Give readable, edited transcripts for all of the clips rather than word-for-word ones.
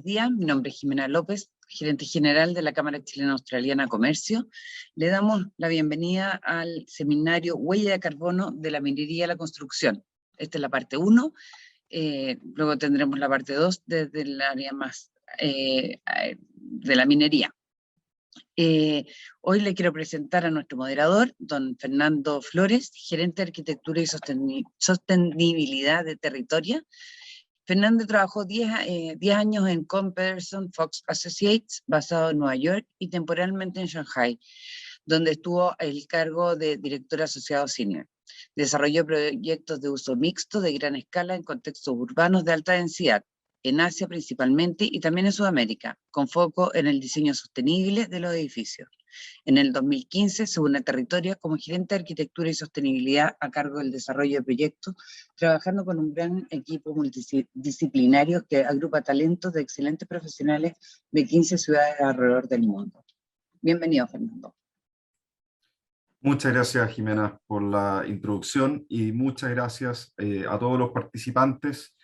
días. Mi nombre es Jimena López, gerente general de la Cámara Chileno-Australiana Comercio. Le damos la bienvenida al seminario Huella de Carbono de la Minería a la Construcción. Esta es la parte 1. Luego tendremos la parte 2 desde el área más de la minería. Hoy le quiero presentar a nuestro moderador, don Fernando Flores, gerente de Arquitectura y Sostenibilidad de Territoria. Fernando trabajó 10 años en Comperson Fox Associates, basado en Nueva York, y temporalmente en Shanghai, donde estuvo el cargo de director asociado senior. Desarrolló proyectos de uso mixto de gran escala en contextos urbanos de alta densidad, en Asia principalmente y también en Sudamérica, con foco en el diseño sostenible de los edificios. En el 2015 se une a Territoria como gerente de Arquitectura y Sostenibilidad a cargo del desarrollo de proyectos, trabajando con un gran equipo multidisciplinario que agrupa talentos de excelentes profesionales de 15 ciudades alrededor del mundo. Bienvenido, Fernando. Muchas gracias, Jimena, por la introducción y muchas gracias a todos los participantes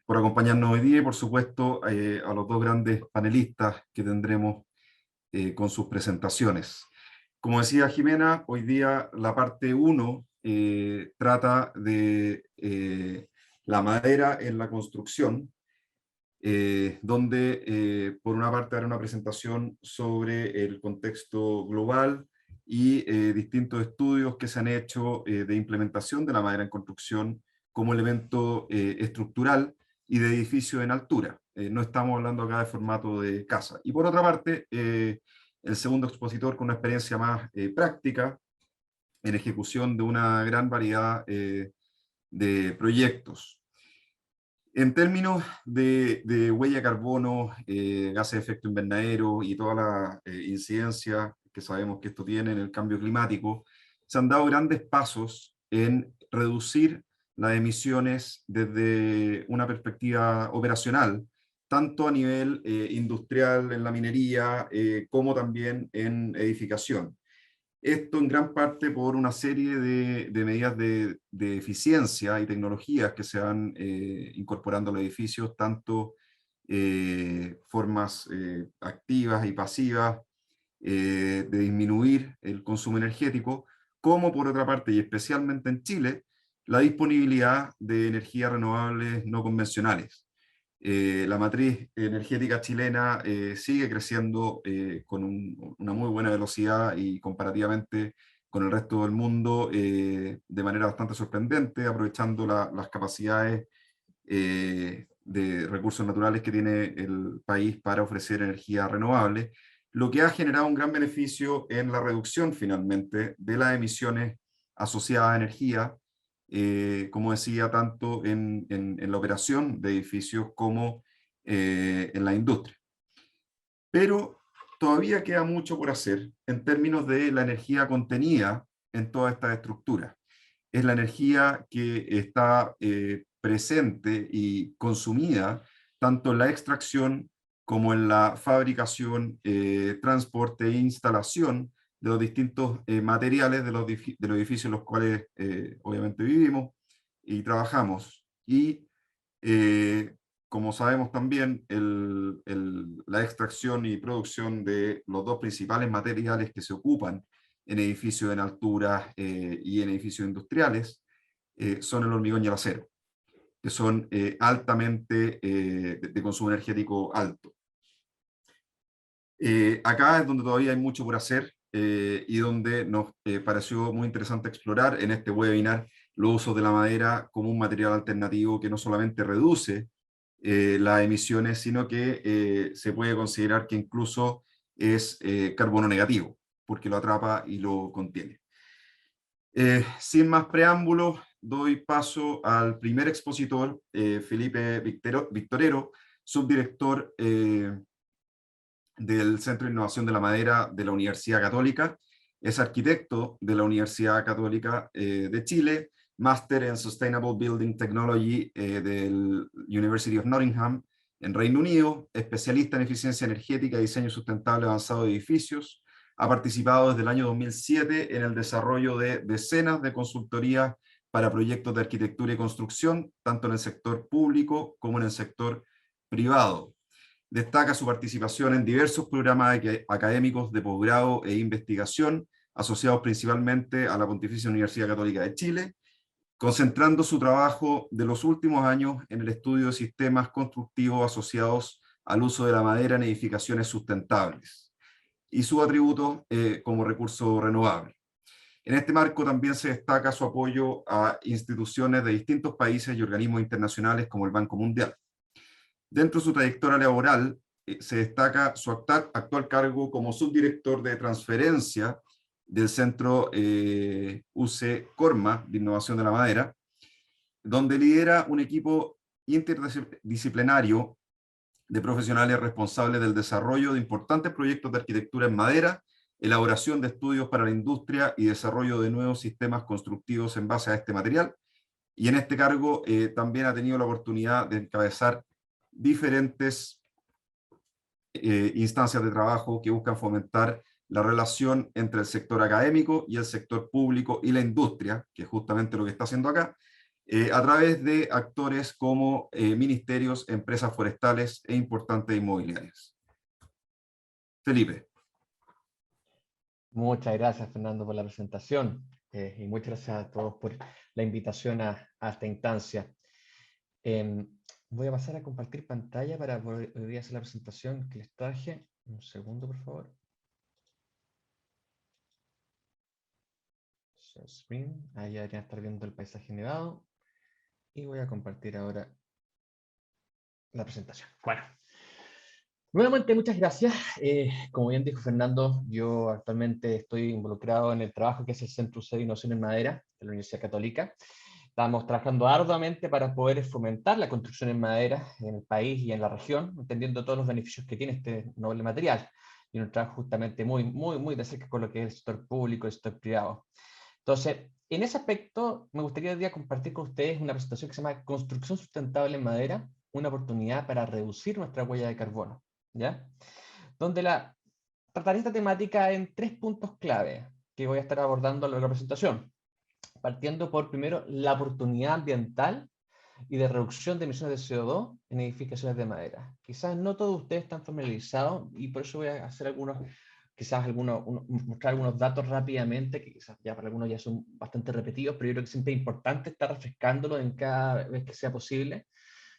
por acompañarnos hoy día y, por supuesto, a los dos grandes panelistas que tendremos con sus presentaciones. Como decía Jimena, hoy día la parte 1 trata de la madera en la construcción, donde por una parte haré una presentación sobre el contexto global y distintos estudios que se han hecho de implementación de la madera en construcción como elemento estructural y de edificio en altura. No estamos hablando acá de formato de casa. Y por otra parte, el segundo expositor con una experiencia más práctica en ejecución de una gran variedad de proyectos. En términos de huella de carbono, gases de efecto invernadero y toda la incidencia que sabemos que esto tiene en el cambio climático, se han dado grandes pasos en reducir las emisiones desde una perspectiva operacional, tanto a nivel industrial en la minería como también en edificación. Esto en gran parte por una serie de medidas de eficiencia y tecnologías que se van incorporando a los edificios, tanto formas activas y pasivas de disminuir el consumo energético, como por otra parte, y especialmente en Chile, la disponibilidad de energías renovables no convencionales. La matriz energética chilena sigue creciendo con una muy buena velocidad y comparativamente con el resto del mundo de manera bastante sorprendente, aprovechando las capacidades de recursos naturales que tiene el país para ofrecer energía renovable, lo que ha generado un gran beneficio en la reducción finalmente de las emisiones asociadas a energía, como decía, tanto en la operación de edificios como en la industria. Pero todavía queda mucho por hacer en términos de la energía contenida en todas estas estructuras. Es la energía que está presente y consumida tanto en la extracción como en la fabricación, transporte e instalación de los distintos materiales de los edificios en los cuales obviamente vivimos y trabajamos. Y como sabemos también, la extracción y producción de los dos principales materiales que se ocupan en edificios en alturas y en edificios industriales son el hormigón y el acero, que son altamente de consumo energético alto. Acá es donde todavía hay mucho por hacer y donde nos pareció muy interesante explorar en este webinar los usos de la madera como un material alternativo que no solamente reduce las emisiones, sino que se puede considerar que incluso es carbono negativo, porque lo atrapa y lo contiene. Sin más preámbulos, doy paso al primer expositor, Felipe Victorero, subdirector del Centro de Innovación de la Madera de la Universidad Católica. Es arquitecto de la Universidad Católica de Chile, máster en Sustainable Building Technology del University of Nottingham en Reino Unido, especialista en eficiencia energética y diseño sustentable avanzado de edificios. Ha participado desde el año 2007 en el desarrollo de decenas de consultorías para proyectos de arquitectura y construcción, tanto en el sector público como en el sector privado. Destaca su participación en diversos programas académicos de posgrado e investigación, asociados principalmente a la Pontificia Universidad Católica de Chile, concentrando su trabajo de los últimos años en el estudio de sistemas constructivos asociados al uso de la madera en edificaciones sustentables y sus atributos como recurso renovable. En este marco también se destaca su apoyo a instituciones de distintos países y organismos internacionales como el Banco Mundial. Dentro de su trayectoria laboral se destaca su actual cargo como subdirector de transferencia del Centro UC Corma de Innovación de la Madera, donde lidera un equipo interdisciplinario de profesionales responsables del desarrollo de importantes proyectos de arquitectura en madera, elaboración de estudios para la industria y desarrollo de nuevos sistemas constructivos en base a este material. Y en este cargo también ha tenido la oportunidad de encabezar diferentes instancias de trabajo que buscan fomentar la relación entre el sector académico y el sector público y la industria, que es justamente lo que está haciendo acá, a través de actores como ministerios, empresas forestales e importantes inmobiliarias. Felipe. Muchas gracias, Fernando, por la presentación y muchas gracias a todos por la invitación a esta instancia. Voy a pasar a compartir pantalla para poder hacer la presentación que les traje. Un segundo, por favor. Share screen. Ahí ya deberían estar viendo el paisaje nevado. Y voy a compartir ahora la presentación. Bueno, nuevamente muchas gracias. Como bien dijo Fernando, yo actualmente estoy involucrado en el trabajo que es el Centro UC de Innovación en Madera de la Universidad Católica. Estamos trabajando arduamente para poder fomentar la construcción en madera en el país y en la región, entendiendo todos los beneficios que tiene este noble material. Y un trabajo justamente muy de cerca con lo que es el sector público y el sector privado. Entonces, en ese aspecto, me gustaría hoy día compartir con ustedes una presentación que se llama Construcción Sustentable en Madera, una oportunidad para reducir nuestra huella de carbono, ¿ya? Donde trataré esta temática en 3 puntos clave que voy a estar abordando a lo largo de la presentación. Partiendo por, primero, la oportunidad ambiental y de reducción de emisiones de CO2 en edificaciones de madera. Quizás no todos ustedes están familiarizados y por eso voy a hacer mostrar algunos datos rápidamente, que quizás ya para algunos ya son bastante repetidos, pero yo creo que siempre es importante estar refrescándolo en cada vez que sea posible,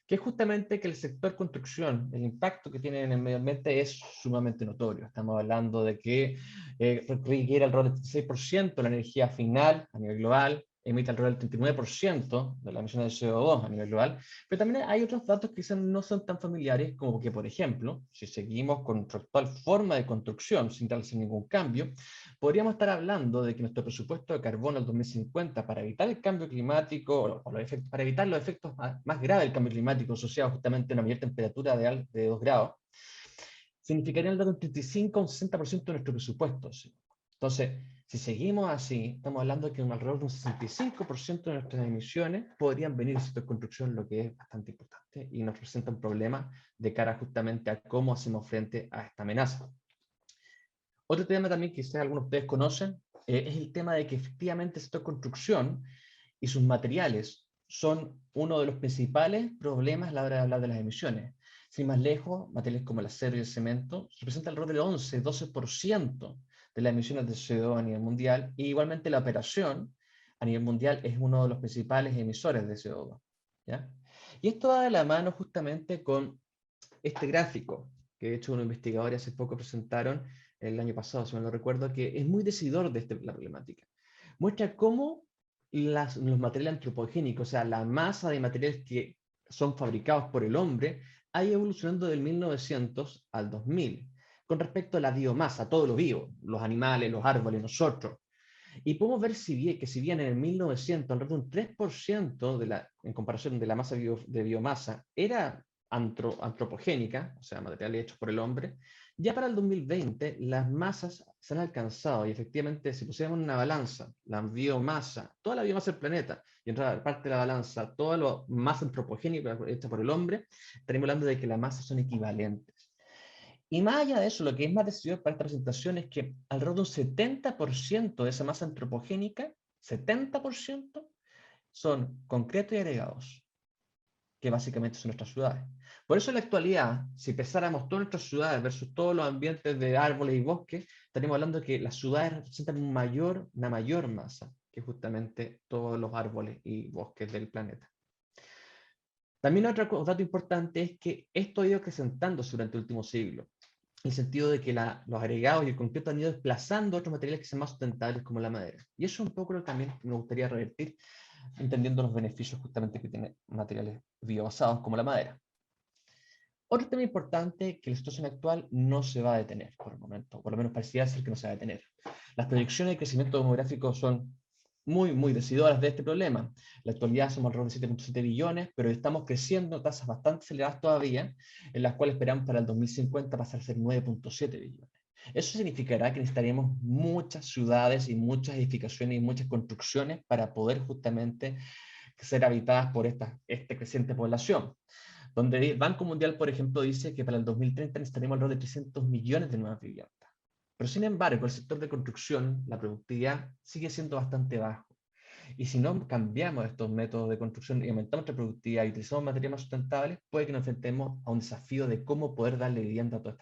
que es justamente que el sector construcción, el impacto que tiene en el medio ambiente es sumamente notorio. Estamos hablando de que requiere alrededor del 36% de la energía final a nivel global, emite alrededor del 39% de las emisiones de CO2 a nivel global, pero también hay otros datos que quizás no son tan familiares, como que, por ejemplo, si seguimos con nuestra actual forma de construcción sin darse ningún cambio, podríamos estar hablando de que nuestro presupuesto de carbono al 2050 para evitar el cambio climático, para evitar los efectos más graves del cambio climático asociados justamente a una mayor temperatura de 2 grados, significaría alrededor de un 35 a un 60% de nuestro presupuesto. ¿Sí? Entonces, si seguimos así, estamos hablando de que alrededor de un 65% de nuestras emisiones podrían venir del sector construcción, lo que es bastante importante y nos presenta un problema de cara justamente a cómo hacemos frente a esta amenaza. Otro tema también que quizás algunos de ustedes conocen es el tema de que efectivamente el sector construcción y sus materiales son uno de los principales problemas a la hora de hablar de las emisiones. Sin más lejos, materiales como el acero y el cemento representan alrededor del 11-12% de las emisiones de CO2 a nivel mundial, y igualmente la operación a nivel mundial es uno de los principales emisores de CO2. ¿Ya? Y esto va de la mano justamente con este gráfico, que de hecho unos investigadores hace poco presentaron el año pasado, si mal no recuerdo, que es muy decidor de la problemática. Muestra cómo los materiales antropogénicos, o sea, la masa de materiales que son fabricados por el hombre, ha ido evolucionando del 1900 al 2000, con respecto a la biomasa, todo lo vivo, los animales, los árboles, nosotros. Y podemos ver que si bien en el 1900 alrededor de un 3% en comparación de la masa de biomasa era antropogénica, o sea, materiales hechos por el hombre, ya para el 2020 las masas se han alcanzado, y efectivamente si pusiéramos en una balanza la biomasa, toda la biomasa del planeta, y en otra parte de la balanza toda la masa antropogénica hecha por el hombre, estaríamos hablando de que las masas son equivalentes. Y más allá de eso, lo que es más decidor para esta presentación es que alrededor de un 70% de esa masa antropogénica, 70%, son concretos y agregados. que básicamente son nuestras ciudades. Por eso en la actualidad, si pesáramos todas nuestras ciudades versus todos los ambientes de árboles y bosques, estaríamos hablando de que las ciudades representan una mayor masa que justamente todos los árboles y bosques del planeta. También otro dato importante es que esto ha ido acrecentándose durante el último siglo, en el sentido de que los agregados y el concreto han ido desplazando otros materiales que sean más sustentables como la madera. Y eso es un poco lo que también me gustaría revertir, entendiendo los beneficios justamente que tienen materiales biobasados como la madera. Otro tema importante que la situación actual no se va a detener por el momento, por lo menos parecía ser que no se va a detener. Las proyecciones de crecimiento demográfico son muy decidoras de este problema. En la actualidad somos alrededor de 7.7 billones, pero estamos creciendo a tasas bastante aceleradas todavía, en las cuales esperamos para el 2050 pasar a ser 9.7 billones. Eso significará que necesitaríamos muchas ciudades y muchas edificaciones y muchas construcciones para poder justamente ser habitadas por esta creciente población. Donde el Banco Mundial, por ejemplo, dice que para el 2030 necesitaremos alrededor de 300 millones de nuevas viviendas. Pero sin embargo, el sector de construcción, la productividad, sigue siendo bastante bajo. Y si no cambiamos estos métodos de construcción y aumentamos nuestra productividad y utilizamos materiales más sustentables, puede que nos enfrentemos a un desafío de cómo poder darle vivienda a todas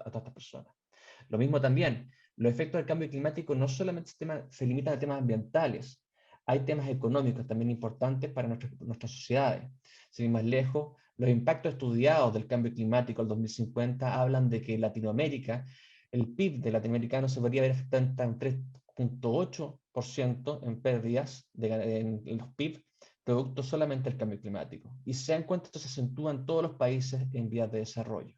estas personas. Lo mismo también, los efectos del cambio climático no solamente se limitan a temas ambientales, hay temas económicos también importantes para nuestras sociedades. Sin ir más lejos, los impactos estudiados del cambio climático al 2050 hablan de que Latinoamérica, el PIB de latinoamericano se podría ver afectado en 3.8% en pérdidas en los PIB, producto solamente del cambio climático. Y se dan cuenta, esto se acentúa en todos los países en vías de desarrollo,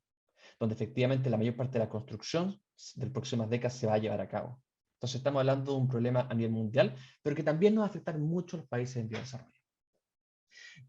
donde efectivamente la mayor parte de la construcción de las próximas décadas se va a llevar a cabo. Entonces estamos hablando de un problema a nivel mundial, pero que también nos va a afectar mucho a los países en vías de desarrollo.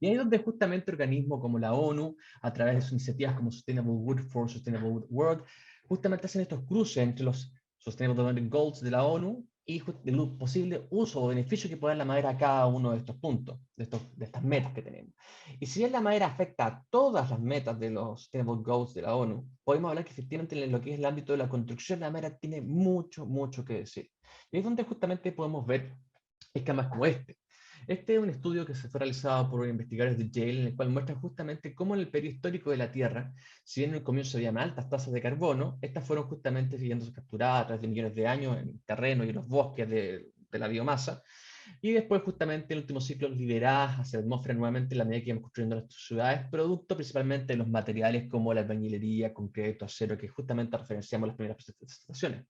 Y ahí es donde justamente organismos como la ONU, a través de sus iniciativas como Sustainable Wood for Sustainable World, justamente hacen estos cruces entre los Sustainable Development Goals de la ONU y el posible uso o beneficio que puede dar la madera a cada uno de estos puntos, de estas metas que tenemos. Y si bien la madera afecta a todas las metas de los Sustainable Goals de la ONU, podemos hablar que efectivamente en lo que es el ámbito de la construcción, la madera tiene mucho que decir. Y es donde justamente podemos ver esquemas como este. Este es un estudio que se fue realizado por investigadores de Yale, en el cual muestra justamente cómo en el periodo histórico de la Tierra, si bien en el comienzo habían altas tasas de carbono, estas fueron justamente siguiendo capturadas a través de millones de años en el terreno y en los bosques de la biomasa, y después justamente en el último ciclo liberadas hacia la atmósfera nuevamente en la medida que íbamos construyendo nuestras ciudades, producto principalmente de los materiales como la albañilería, concreto, acero, que justamente referenciamos en las primeras presentaciones.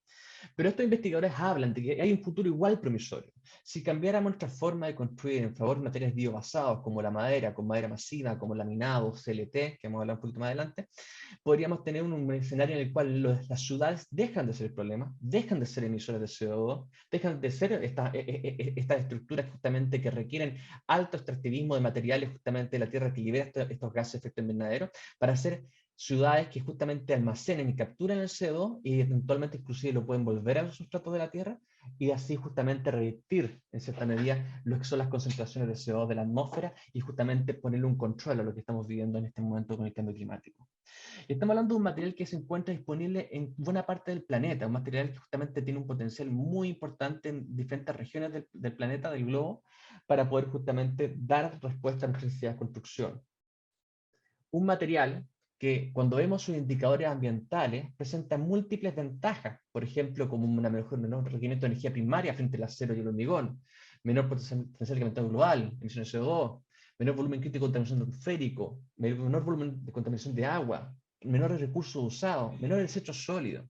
Pero estos investigadores hablan de que hay un futuro igual promisorio. Si cambiáramos nuestra forma de construir en favor de materiales biobasados como la madera, con madera masiva, como laminado, CLT, que vamos a hablar un poquito más adelante, podríamos tener un escenario en el cual las ciudades dejan de ser el problema, dejan de ser emisores de CO2, dejan de ser estas estructuras justamente que requieren alto extractivismo de materiales justamente de la Tierra que libera estos gases de efecto invernadero, para ser ciudades que justamente almacenan y capturan el CO2 y eventualmente inclusive lo pueden volver a los sustratos de la Tierra y así justamente revertir en cierta medida lo que son las concentraciones de CO2 de la atmósfera y justamente ponerle un control a lo que estamos viviendo en este momento con el cambio climático. Y estamos hablando de un material que se encuentra disponible en buena parte del planeta, un material que justamente tiene un potencial muy importante en diferentes regiones del planeta, del globo, para poder justamente dar respuesta a nuestras necesidades de construcción. Un material que cuando vemos sus indicadores ambientales presenta múltiples ventajas, por ejemplo, como menor requerimiento de energía primaria frente al acero y el hormigón, menor potencial de calentamiento global, emisiones de CO2, menor volumen crítico de contaminación atmosférico, menor volumen de contaminación de agua, menores recursos usados, menores desechos sólidos.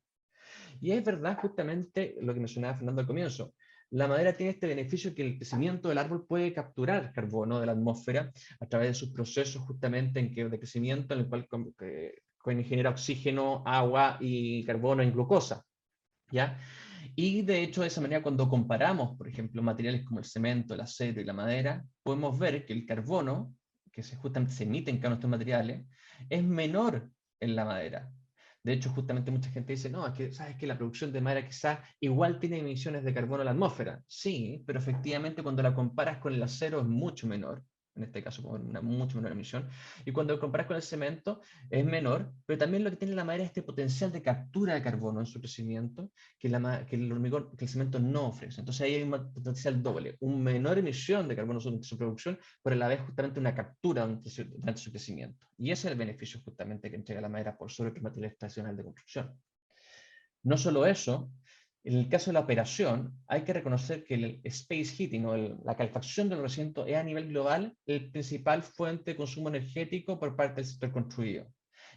Y es verdad justamente lo que mencionaba Fernando al comienzo. La madera tiene este beneficio que el crecimiento del árbol puede capturar carbono de la atmósfera a través de sus procesos justamente de crecimiento en el cual genera oxígeno, agua y carbono en glucosa. ¿Ya? Y de hecho, de esa manera, cuando comparamos, por ejemplo, materiales como el cemento, el acero y la madera, podemos ver que el carbono, que justamente se emite en cada uno de estos materiales, es menor en la madera. De hecho, justamente mucha gente dice, no, es que sabes que la producción de madera quizás igual tiene emisiones de carbono a la atmósfera. Sí, pero efectivamente cuando la comparas con el acero es mucho menor. en este caso con una mucho menor emisión, y cuando lo comparas con el cemento es menor, pero también lo que tiene la madera es este potencial de captura de carbono en su crecimiento que el hormigón, que el cemento no ofrece. Entonces ahí hay un potencial doble, una menor emisión de carbono durante su producción, pero a la vez justamente una captura durante su crecimiento. Y ese es el beneficio justamente que entrega la madera por sobre el material tradicional de construcción. No solo eso, en el caso de la operación, hay que reconocer que el space heating o la calefacción del recinto es a nivel global el principal fuente de consumo energético por parte del sector construido.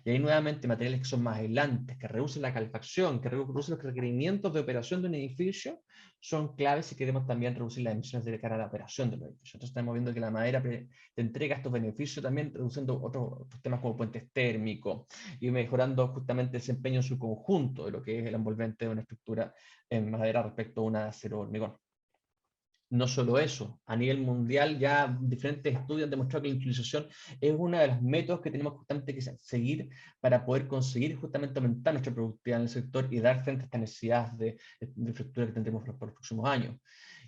Y ahí nuevamente materiales que son más aislantes, que reducen la calefacción, que reducen los requerimientos de operación de un edificio, son claves si queremos también reducir las emisiones de cara a la operación del edificio. Entonces estamos viendo que la madera te entrega estos beneficios también reduciendo otros temas como puentes térmicos y mejorando justamente el desempeño en su conjunto de lo que es el envolvente de una estructura en madera respecto a una de acero hormigón. No solo eso, a nivel mundial ya diferentes estudios han demostrado que la utilización es uno de los métodos que tenemos justamente que seguir para poder conseguir justamente aumentar nuestra productividad en el sector y dar frente a estas necesidades de infraestructura que tendremos por los próximos años.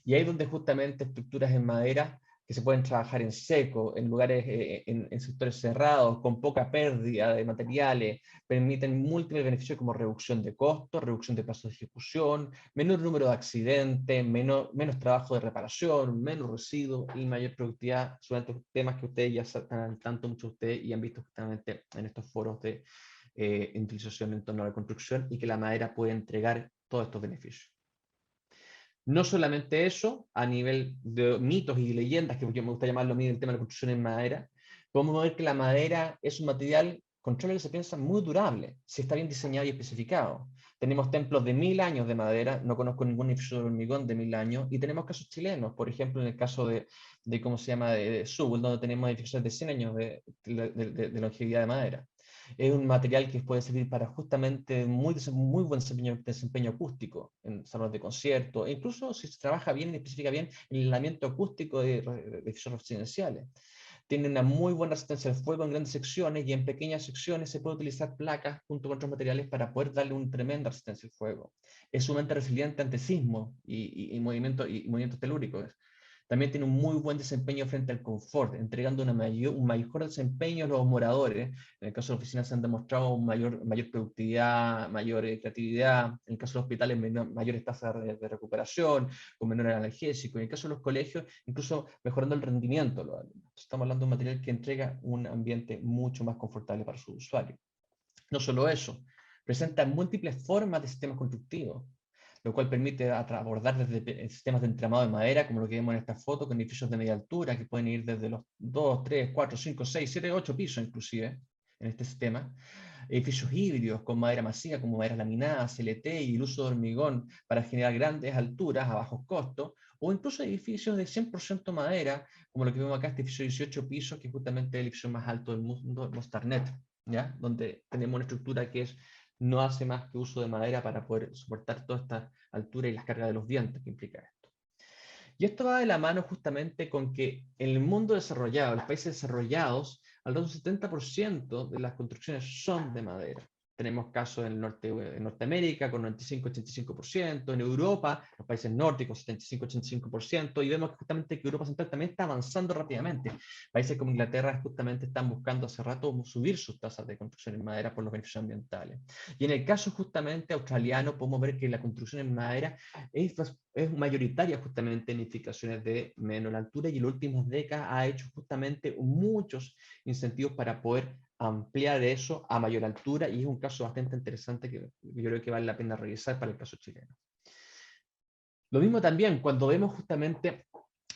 Y ahí es donde justamente estructuras en madera que se pueden trabajar en seco, en lugares, en sectores cerrados, con poca pérdida de materiales, permiten múltiples beneficios como reducción de costos, reducción de plazos de ejecución, menor número de accidentes, menos trabajo de reparación, menos residuos y mayor productividad. Son estos temas que ustedes ya están al tanto, muchos de ustedes, y han visto justamente en estos foros de utilización en torno a la construcción y que la madera puede entregar todos estos beneficios. No solamente eso, a nivel de mitos y leyendas, que yo me gusta llamarlo a mí el tema de la construcción en madera, podemos ver que la madera es un material, contrario a lo que se piensa, muy durable, si está bien diseñado y especificado. Tenemos templos de 1000 años de madera, no conozco ningún edificio de hormigón de 1000 años, y tenemos casos chilenos, por ejemplo, en el caso de ¿cómo se llama?, de Subul, donde tenemos edificios de 100 años de longevidad de madera. Es un material que puede servir para justamente muy buen desempeño acústico en salones de concierto, e incluso si se trabaja bien y especifica bien el aislamiento acústico de edificios residenciales. Tiene una muy buena resistencia al fuego en grandes secciones y en pequeñas secciones se puede utilizar placas junto con otros materiales para poder darle una tremenda resistencia al fuego. Es sumamente resiliente ante sismos y movimientos telúricos. También tiene un muy buen desempeño frente al confort, entregando un mayor desempeño a los moradores. En el caso de las oficinas se han demostrado mayor productividad, mayor creatividad. En el caso de los hospitales, mayores tasas de recuperación, con menor analgésico. En el caso de los colegios, incluso mejorando el rendimiento de los alumnos. Estamos hablando de un material que entrega un ambiente mucho más confortable para su usuario. No solo eso, presenta múltiples formas de sistemas constructivos, lo cual permite abordar desde sistemas de entramado de madera, como lo que vemos en esta foto, con edificios de media altura, que pueden ir desde los 2, 3, 4, 5, 6, 7, 8 pisos inclusive, en este sistema. Edificios híbridos con madera masiva, como madera laminada, CLT y el uso de hormigón para generar grandes alturas a bajos costos, o incluso edificios de 100% madera, como lo que vemos acá, este edificio de 18 pisos, que es justamente el edificio más alto del mundo, Mostarnet, ¿ya? Donde tenemos una estructura que no hace más que uso de madera para poder soportar toda esta altura y las cargas de los vientos que implica esto. Y esto va de la mano justamente con que en el mundo desarrollado, en los países desarrollados, alrededor del 70% de las construcciones son de madera. Tenemos casos en Norteamérica con 95-85%, en Europa, los países nórdicos 75-85%, y vemos justamente que Europa Central también está avanzando rápidamente. Países como Inglaterra justamente están buscando hace rato subir sus tasas de construcción en madera por los beneficios ambientales. Y en el caso justamente australiano podemos ver que la construcción en madera es mayoritaria justamente en edificaciones de menor altura, y en las últimas décadas ha hecho justamente muchos incentivos para poder ampliar eso a mayor altura, y es un caso bastante interesante que yo creo que vale la pena revisar para el caso chileno. Lo mismo también cuando vemos justamente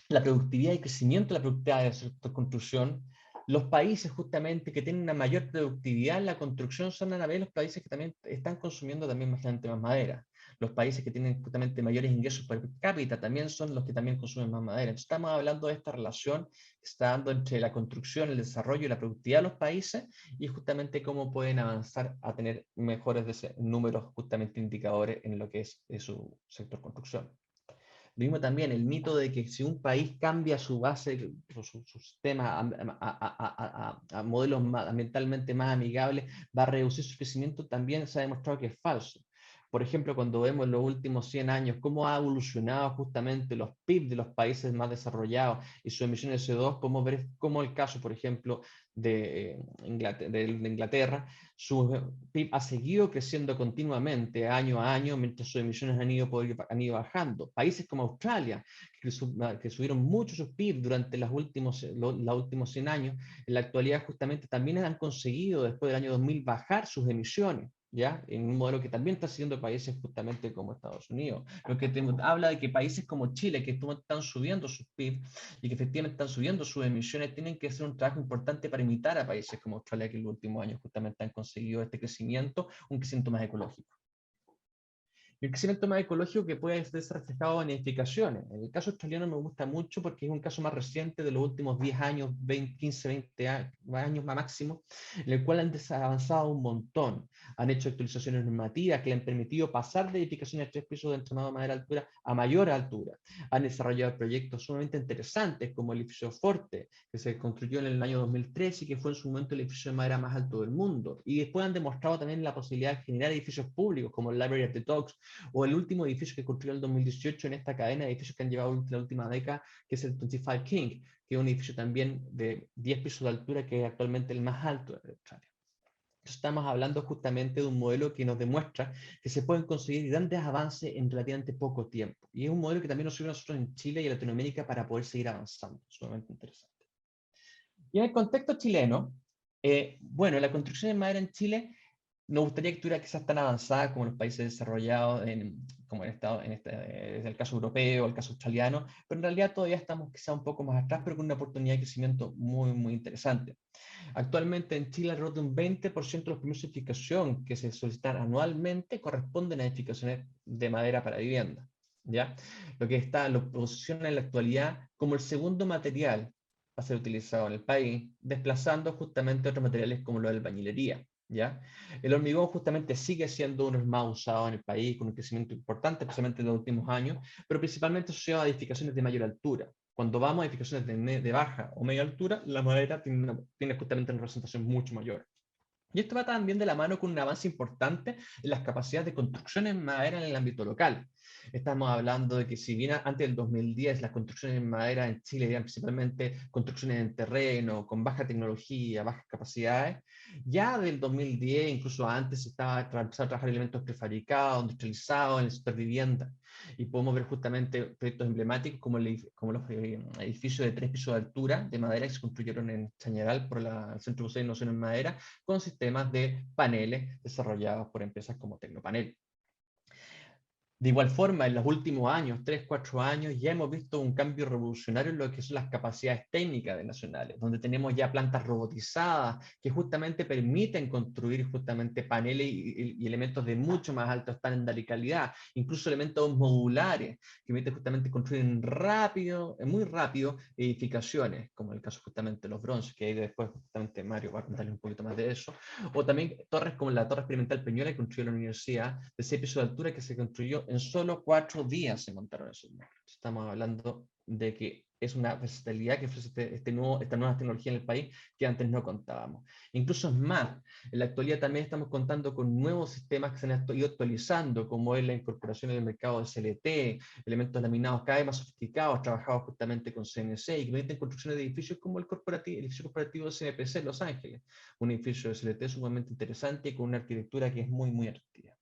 la productividad y crecimiento de la productividad del sector construcción, los países justamente que tienen una mayor productividad en la construcción son a la vez los países que también están consumiendo también bastante más madera. Los países que tienen justamente mayores ingresos per cápita también son los que también consumen más madera. Entonces, estamos hablando de esta relación que está dando entre la construcción, el desarrollo y la productividad de los países, y justamente cómo pueden avanzar a tener mejores números, justamente indicadores en lo que es su sector construcción. Lo mismo también el mito de que si un país cambia su base, su sistema a modelos ambientalmente más amigables, va a reducir su crecimiento, también se ha demostrado que es falso. Por ejemplo, cuando vemos en los últimos 100 años cómo ha evolucionado justamente los PIB de los países más desarrollados y sus emisiones de CO2, podemos ver cómo el caso, por ejemplo, de Inglaterra, su PIB ha seguido creciendo continuamente año a año, mientras sus emisiones han ido bajando. Países como Australia, que subieron mucho sus PIB durante los últimos 100 años, en la actualidad justamente también han conseguido, después del año 2000, bajar sus emisiones, ¿ya? En un modelo que también está siguiendo países justamente como Estados Unidos. Lo que habla de que países como Chile, que están subiendo sus PIB y que efectivamente están subiendo sus emisiones, tienen que hacer un trabajo importante para imitar a países como Australia, que en los últimos años justamente han conseguido este crecimiento, un crecimiento más ecológico. Y el crecimiento más ecológico que puede verse reflejado en edificaciones. En el caso australiano me gusta mucho porque es un caso más reciente de los últimos 10 años, 15, 20 años más máximo, en el cual han avanzado un montón. Han hecho actualizaciones normativas que le han permitido pasar de edificaciones de 3 pisos de entramado de madera altura a mayor altura. Han desarrollado proyectos sumamente interesantes como el edificio Forte, que se construyó en el año 2013 y que fue en su momento el edificio de madera más alto del mundo. Y después han demostrado también la posibilidad de generar edificios públicos como el Library of the Dogs, o el último edificio que construyó en el 2018 en esta cadena de edificios que han llevado la última década, que es el 25 King, que es un edificio también de 10 pisos de altura, que es actualmente el más alto de Australia. Entonces estamos hablando justamente de un modelo que nos demuestra que se pueden conseguir grandes avances en relativamente poco tiempo. Y es un modelo que también nos sirve a nosotros en Chile y en Latinoamérica para poder seguir avanzando. Sumamente interesante. Y en el contexto chileno, bueno, la construcción de madera en Chile nos gustaría que estuviera quizás tan avanzada como los países desarrollados, como es el caso europeo, el caso australiano, pero en realidad todavía estamos quizás un poco más atrás, pero con una oportunidad de crecimiento muy, muy interesante. Actualmente en Chile alrededor de un 20% de los permisos de edificación que se solicitan anualmente corresponden a edificaciones de madera para vivienda, ¿ya? Lo posiciona en la actualidad como el segundo material a ser utilizado en el país, desplazando justamente otros materiales como lo de la albañilería, ¿ya? El hormigón justamente sigue siendo uno de los más usados en el país, con un crecimiento importante, especialmente en los últimos años, pero principalmente asociado a edificaciones de mayor altura. Cuando vamos a edificaciones de baja o media altura, la madera tiene justamente una representación mucho mayor. Y esto va también de la mano con un avance importante en las capacidades de construcción en madera en el ámbito local. Estamos hablando de que si bien antes del 2010 las construcciones en madera en Chile eran principalmente construcciones en terreno, con baja tecnología, bajas capacidades, ya del 2010, incluso antes, se estaba empezando a trabajar elementos prefabricados, industrializados en el sector vivienda. Y podemos ver justamente proyectos emblemáticos como los edificios de 3 pisos de altura de madera que se construyeron en Chañaral por el Centro Museo de Innovación en Madera, con sistemas de paneles desarrollados por empresas como Tecnopanel. De igual forma, en los últimos años, 3, 4 años, ya hemos visto un cambio revolucionario en lo que son las capacidades técnicas de nacionales, donde tenemos ya plantas robotizadas que justamente permiten construir justamente paneles y elementos de mucho más alto estándar y calidad, incluso elementos modulares que permiten justamente construir muy rápido edificaciones, como el caso justamente de los bronces, que después justamente Mario va a contarles un poquito más de eso, o también torres como la Torre Experimental Peñuela, que construyó la universidad, de 6 pisos de altura, que se construyó en solo 4 días se montaron esos módulos. Estamos hablando de que es una versatilidad que ofrece esta nueva tecnología en el país que antes no contábamos. Incluso es más, en la actualidad también estamos contando con nuevos sistemas que se han ido actualizando, como es la incorporación en el mercado de CLT, elementos laminados cada vez más sofisticados, trabajados justamente con CNC, y que permiten construcciones de edificios como el edificio corporativo de CNPC en Los Ángeles, un edificio de CLT sumamente interesante y con una arquitectura que es muy, muy atractiva.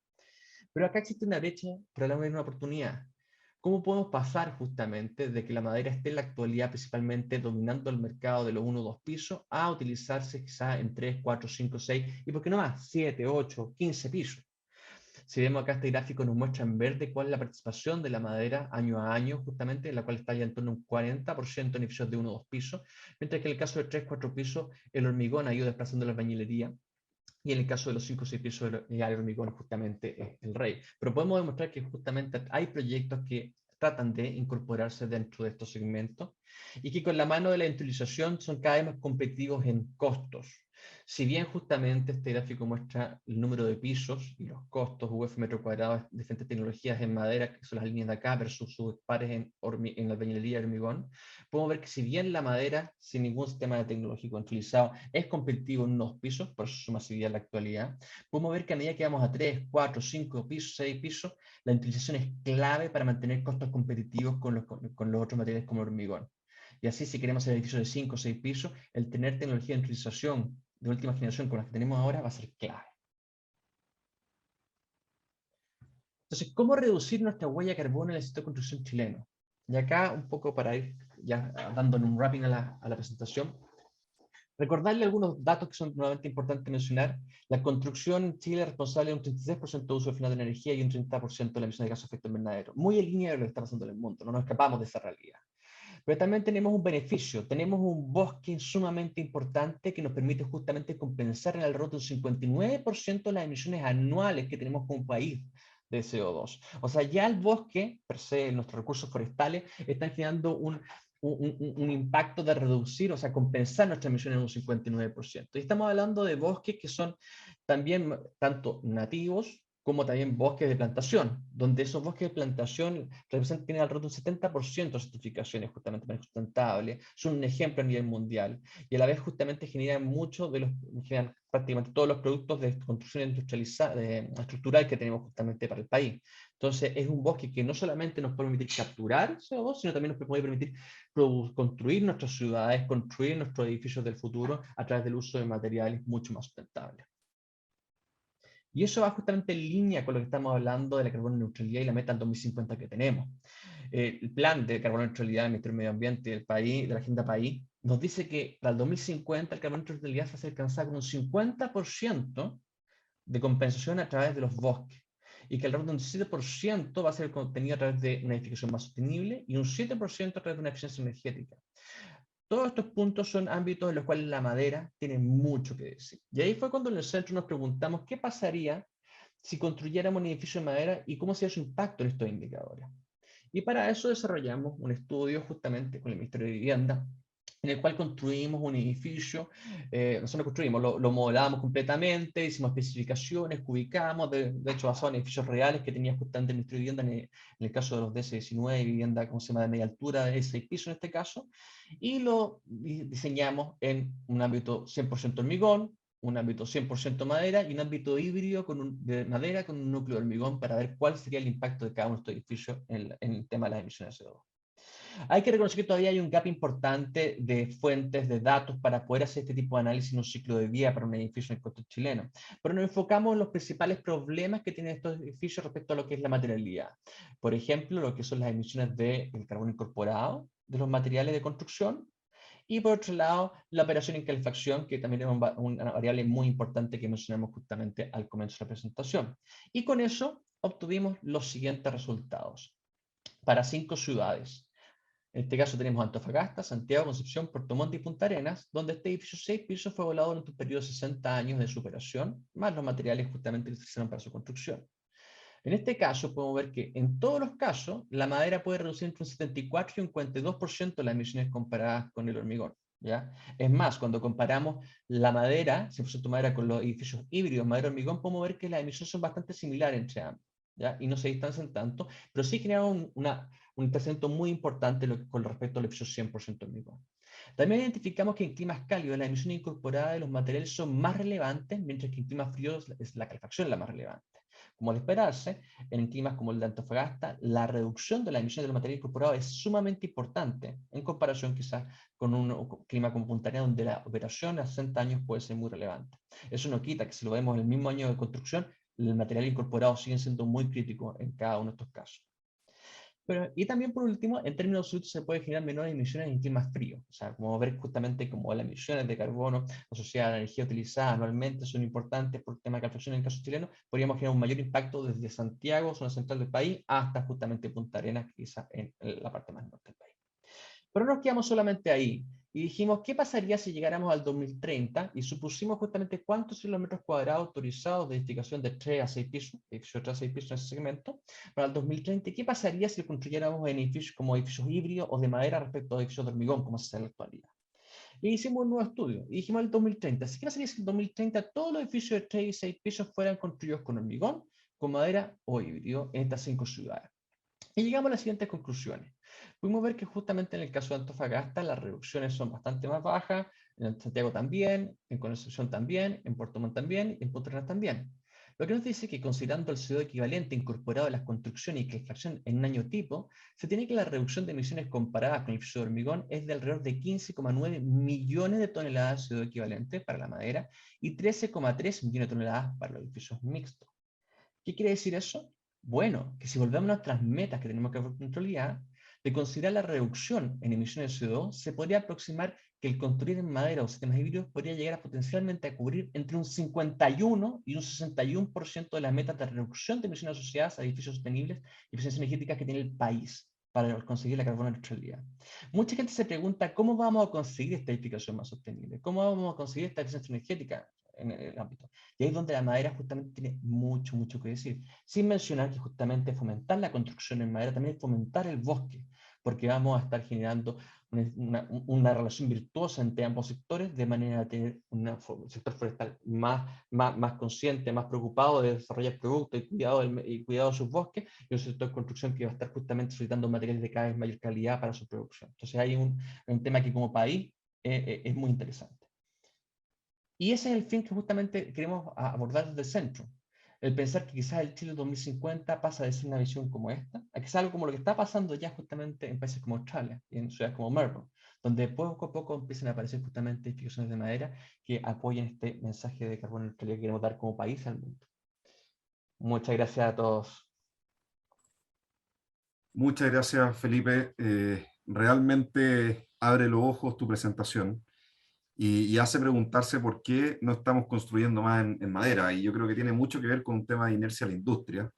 Pero acá existe una brecha, pero una oportunidad. ¿Cómo podemos pasar justamente de que la madera esté en la actualidad principalmente dominando el mercado de los 1 o 2 pisos a utilizarse quizás en 3, 4, 5, 6 y por qué no más, 7, 8, 15 pisos? Si vemos acá este gráfico nos muestra en verde cuál es la participación de la madera año a año, justamente, en la cual está ya en torno a un 40% en edificios de 1 o 2 pisos, mientras que en el caso de 3, 4 pisos el hormigón ha ido desplazando la albañilería, y en el caso de los 5 o 6 pisos, el hormigón justamente es el rey. Pero podemos demostrar que justamente hay proyectos que tratan de incorporarse dentro de estos segmentos y que con la mano de la industrialización son cada vez más competitivos en costos. Si bien justamente este gráfico muestra el número de pisos y los costos UF metro cuadrado de diferentes tecnologías en madera, que son las líneas de acá, versus sus pares en albañilería de hormigón, podemos ver que si bien la madera, sin ningún sistema de tecnológico utilizado, es competitivo en unos pisos, por su masividad en la actualidad, podemos ver que a medida que vamos a 3, 4, 5 pisos, 6 pisos, la utilización es clave para mantener costos competitivos con los otros materiales como el hormigón. Y así, si queremos hacer edificios de 5 o 6 pisos, el tener tecnología de utilización de última generación con las que tenemos ahora va a ser clave. Entonces, ¿cómo reducir nuestra huella de carbono en el sector de construcción chileno? Y acá, un poco para ir ya dando un wrapping a la presentación, recordarle algunos datos que son nuevamente importantes mencionar. La construcción en Chile es responsable de un 33% de uso final de energía y un 30% de la emisión de gases de efecto invernadero. Muy en línea de lo que está pasando en el mundo, no nos escapamos de esa realidad. Pero también tenemos un beneficio, tenemos un bosque sumamente importante que nos permite justamente compensar en alrededor de un 59% de las emisiones anuales que tenemos como país de CO2. O sea, ya el bosque, per se, nuestros recursos forestales, están generando un impacto de reducir, o sea, compensar nuestras emisiones en un 59%. Y estamos hablando de bosques que son también tanto nativos, como también bosques de plantación, donde esos bosques de plantación tienen alrededor de un 70% de certificaciones justamente más sustentables, son un ejemplo a nivel mundial, y a la vez justamente generan muchos de los, generan prácticamente todos los productos de construcción industrializada, estructural que tenemos justamente para el país. Entonces es un bosque que no solamente nos puede permitir capturar CO2, sino también nos puede permitir construir nuestras ciudades, construir nuestros edificios del futuro a través del uso de materiales mucho más sustentables. Y eso va justamente en línea con lo que estamos hablando de la carbono neutralidad y la meta en 2050 que tenemos. El plan de carbono neutralidad del Ministerio del Medio Ambiente del país, de la Agenda País, nos dice que para el 2050 el carbono neutralidad va a ser alcanzado con un 50% de compensación a través de los bosques, y que alrededor de un 7% va a ser contenido a través de una edificación más sostenible y un 7% a través de una eficiencia energética. Todos estos puntos son ámbitos en los cuales la madera tiene mucho que decir. Y ahí fue cuando en el centro nos preguntamos qué pasaría si construyéramos un edificio de madera y cómo sería su impacto en estos indicadores. Y para eso desarrollamos un estudio justamente con el Ministerio de Vivienda, en el cual construimos un edificio, nosotros lo construimos, lo modelamos completamente, hicimos especificaciones, ubicamos, de hecho basado en edificios reales que tenía justamente el Ministerio de Vivienda en el caso de los DS19, vivienda, ¿cómo se llama?, de media altura, de 6 pisos en este caso, y lo diseñamos en un ámbito 100% hormigón, un ámbito 100% madera y un ámbito híbrido de madera con un núcleo de hormigón para ver cuál sería el impacto de cada uno de estos edificios en el tema de las emisiones de CO2. Hay que reconocer que todavía hay un gap importante de fuentes, de datos para poder hacer este tipo de análisis en un ciclo de vida para un edificio en el costo chileno. Pero nos enfocamos en los principales problemas que tienen estos edificios respecto a lo que es la materialidad. Por ejemplo, lo que son las emisiones de carbono incorporado de los materiales de construcción. Y por otro lado, la operación en calefacción, que también es una variable muy importante que mencionamos justamente al comienzo de la presentación. Y con eso obtuvimos los siguientes resultados. Para 5 ciudades. En este caso tenemos Antofagasta, Santiago, Concepción, Puerto Montt y Punta Arenas, donde este edificio 6 pisos fue evaluado durante un periodo de 60 años de superación, más los materiales justamente que se utilizaron para su construcción. En este caso podemos ver que en todos los casos la madera puede reducir entre un 74 y un 42% las emisiones comparadas con el hormigón. ¿Ya? Es más, cuando comparamos la madera, 100% madera, con los edificios híbridos, madera-hormigón, podemos ver que las emisiones son bastante similares entre ambos, ¿ya? Y no se distancian tanto, pero sí generan un distanciamiento muy importante con respecto al edificio 100% hormigón. También identificamos que en climas cálidos las emisiones incorporadas de los materiales son más relevantes, mientras que en climas fríos es la calefacción la más relevante. Como de esperarse, en climas como el de Antofagasta, la reducción de la emisión de los materiales incorporados es sumamente importante, en comparación quizás con un clima como Punta Arenas, donde la operación a 60 años puede ser muy relevante. Eso no quita que si lo vemos en el mismo año de construcción, el material incorporado sigue siendo muy crítico en cada uno de estos casos. Y también, por último, en términos absolutos se puede generar menores emisiones en climas fríos. O sea, como ver justamente como las emisiones de carbono asociadas a la energía utilizada anualmente son importantes por el tema de calefacción en el caso chileno, podríamos generar un mayor impacto desde Santiago, zona central del país, hasta justamente Punta Arenas, quizás en la parte más norte del país. Pero no nos quedamos solamente ahí. Y dijimos, ¿qué pasaría si llegáramos al 2030? Y supusimos justamente cuántos son los metros cuadrados autorizados de edificación de 3 a 6 pisos, edificios de 3 a 6 pisos en ese segmento, para el 2030. ¿Y qué pasaría si construyéramos edificios como edificios híbridos o de madera respecto a edificios de hormigón, como se hace en la actualidad? Y hicimos un nuevo estudio, y dijimos el 2030. ¿Qué pasaría si en 2030 todos los edificios de 3 y 6 pisos fueran construidos con hormigón, con madera o híbrido en estas 5 ciudades? Y llegamos a las siguientes conclusiones. Pudimos ver que justamente en el caso de Antofagasta las reducciones son bastante más bajas, en Santiago también, en Concepción también, en Puerto Montt también y en Punta Arenas también. Lo que nos dice que considerando el CO2 equivalente incorporado a las construcciones y calefacción en un año tipo, se tiene que la reducción de emisiones comparadas con el edificio de hormigón es de alrededor de 15,9 millones de toneladas de CO2 equivalente para la madera y 13,3 millones de toneladas para los edificios mixtos. ¿Qué quiere decir eso? Bueno, que si volvemos a nuestras metas que tenemos que ver con neutralidad, de considerar la reducción en emisiones de CO2, se podría aproximar que el construir en madera o sistemas híbridos podría llegar a potencialmente a cubrir entre un 51 y un 61% de las metas de reducción de emisiones asociadas a edificios sostenibles y eficiencia energética que tiene el país para conseguir la carbono neutralidad. Mucha gente se pregunta cómo vamos a conseguir esta edificación más sostenible, cómo vamos a conseguir esta eficiencia energética en el ámbito. Y ahí es donde la madera justamente tiene mucho, mucho que decir. Sin mencionar que justamente fomentar la construcción en madera también es fomentar el bosque, porque vamos a estar generando una relación virtuosa entre ambos sectores, de manera a tener un sector forestal más consciente, más preocupado de desarrollar productos y cuidado de sus bosques, y un sector de construcción que va a estar justamente solicitando materiales de cada vez mayor calidad para su producción. Entonces hay un tema que como país es muy interesante. Y ese es el fin que justamente queremos abordar desde el centro. El pensar que quizás el Chile 2050 pasa de ser una visión como esta, a que sea algo como lo que está pasando ya justamente en países como Australia y en ciudades como Melbourne, donde poco a poco empiezan a aparecer justamente edificaciones de madera que apoyen este mensaje de carbono neutralidad que queremos dar como país al mundo. Muchas gracias a todos. Muchas gracias, Felipe. Realmente abre los ojos tu presentación. Y hace preguntarse por qué no estamos construyendo más en madera. Y yo creo que tiene mucho que ver con un tema de inercia a la industria.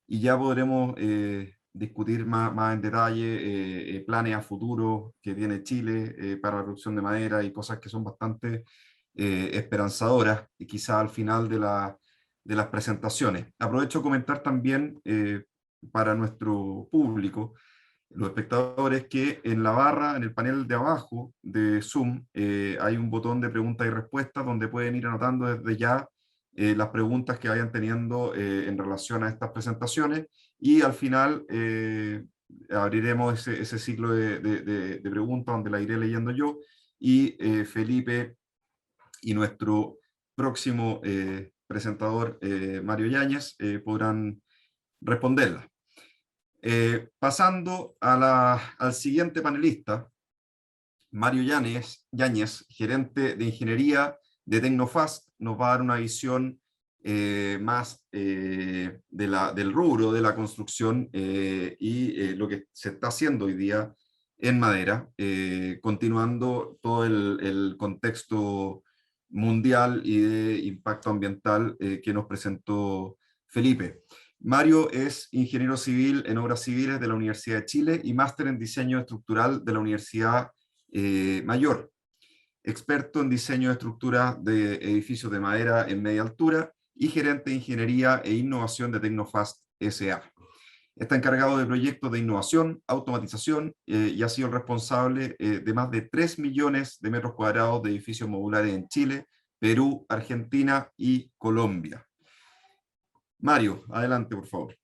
Y ya podremos discutir más en detalle planes a futuro que tiene Chile para la producción de madera y cosas que son bastante esperanzadoras, y quizá al final de las presentaciones. Aprovecho de comentar también para nuestro público, los espectadores, que en la barra, en el panel de abajo de Zoom, hay un botón de preguntas y respuestas donde pueden ir anotando desde ya las preguntas que vayan teniendo en relación a estas presentaciones, y al final abriremos ese ciclo de preguntas donde la iré leyendo yo, y Felipe y nuestro próximo presentador, Mario Yáñez, podrán responderlas. Pasando al siguiente panelista, Mario Yáñez, gerente de ingeniería de Tecnofast, nos va a dar una visión más del rubro de la construcción y lo que se está haciendo hoy día en madera, continuando todo el contexto mundial y de impacto ambiental que nos presentó Felipe. Mario es ingeniero civil en obras civiles de la Universidad de Chile y máster en diseño estructural de la Universidad Mayor. Experto en diseño de estructuras de edificios de madera en media altura y gerente de ingeniería e innovación de Tecnofast S.A. Está encargado de proyectos de innovación, automatización y ha sido el responsable de más de 3 millones de metros cuadrados de edificios modulares en Chile, Perú, Argentina y Colombia. Mario, adelante, por favor.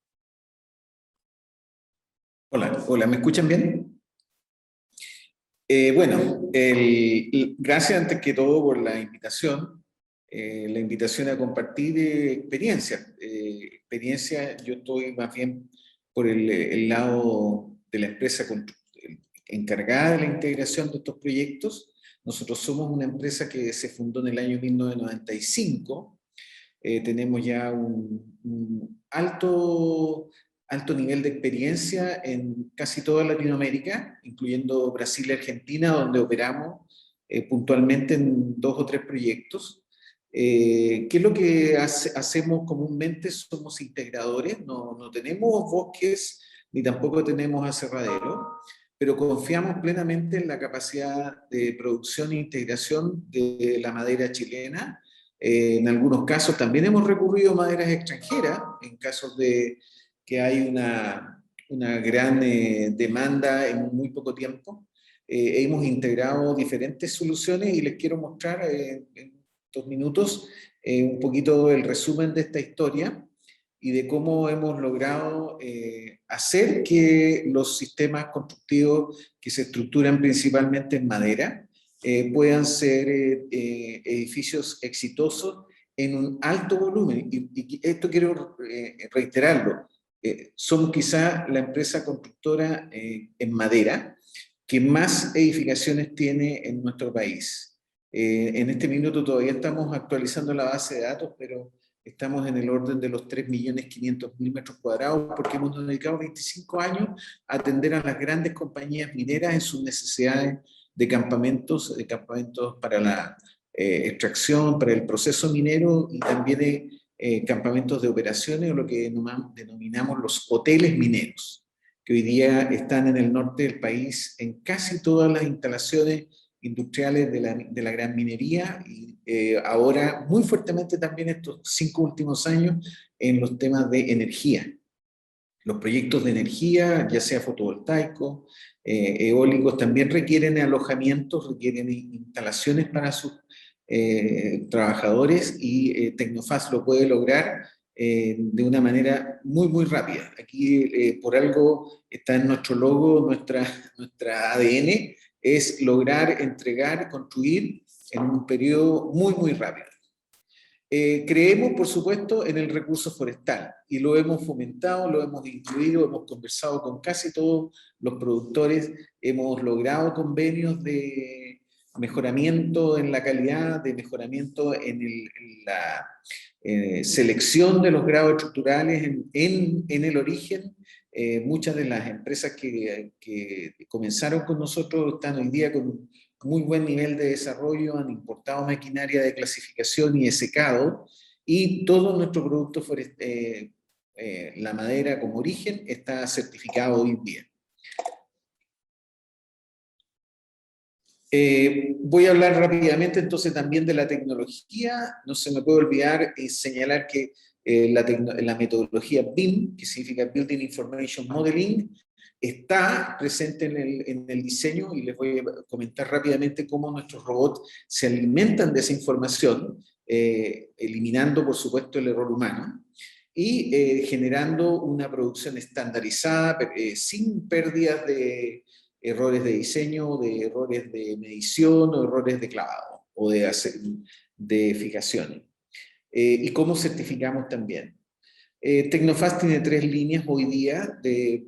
Hola, ¿me escuchan bien? Bueno, gracias antes que todo por la invitación a compartir experiencias. Yo estoy más bien por el lado de la empresa encargada de la integración de estos proyectos. Nosotros somos una empresa que se fundó en el año 1995. Tenemos ya un alto nivel de experiencia en casi toda Latinoamérica, incluyendo Brasil y Argentina, donde operamos puntualmente en 2 o 3 proyectos. ¿Qué es lo que hacemos comúnmente? Somos integradores, no tenemos bosques ni tampoco tenemos aserraderos, pero confiamos plenamente en la capacidad de producción e integración de la madera chilena. En algunos casos también hemos recurrido a maderas extranjeras, en casos de que hay una gran demanda en muy poco tiempo. hemos integrado diferentes soluciones y les quiero mostrar en 2 minutos un poquito el resumen de esta historia y de cómo hemos logrado hacer que los sistemas constructivos que se estructuran principalmente en madera puedan ser edificios exitosos en un alto volumen. Y esto quiero reiterarlo. Somos quizá la empresa constructora en madera que más edificaciones tiene en nuestro país. En este minuto todavía estamos actualizando la base de datos, pero estamos en el orden de los 3.500.000 metros cuadrados, porque hemos dedicado 25 años a atender a las grandes compañías mineras en sus necesidades de campamentos para la extracción, para el proceso minero y también campamentos de operaciones o lo que denominamos los hoteles mineros, que hoy día están en el norte del país en casi todas las instalaciones industriales de la gran minería y ahora muy fuertemente también estos 5 últimos años en los temas de energía. Los proyectos de energía, ya sea fotovoltaicos, eólicos, también requieren alojamientos, requieren instalaciones para sus trabajadores y Tecnofast lo puede lograr de una manera muy rápida. Aquí por algo está en nuestro logo, nuestra ADN, es lograr entregar, construir en un periodo muy rápido. Creemos, por supuesto, en el recurso forestal y lo hemos fomentado, lo hemos incluido, hemos conversado con casi todos los productores, hemos logrado convenios de mejoramiento en la calidad, de mejoramiento en la selección de los grados estructurales en el origen. Muchas de las empresas que comenzaron con nosotros están hoy día con muy buen nivel de desarrollo, han importado maquinaria de clasificación y de secado, y todo nuestro producto la madera como origen está certificado hoy en día. Voy a hablar rápidamente entonces también de la tecnología. No se me puede olvidar señalar que la metodología BIM, que significa Building Information Modeling, está presente en el diseño y les voy a comentar rápidamente cómo nuestros robots se alimentan de esa información, eliminando por supuesto el error humano y generando una producción estandarizada sin pérdidas de errores de diseño, de errores de medición o errores de clavado o de fijaciones. Y cómo certificamos también. Tecnofast tiene 3 líneas hoy día de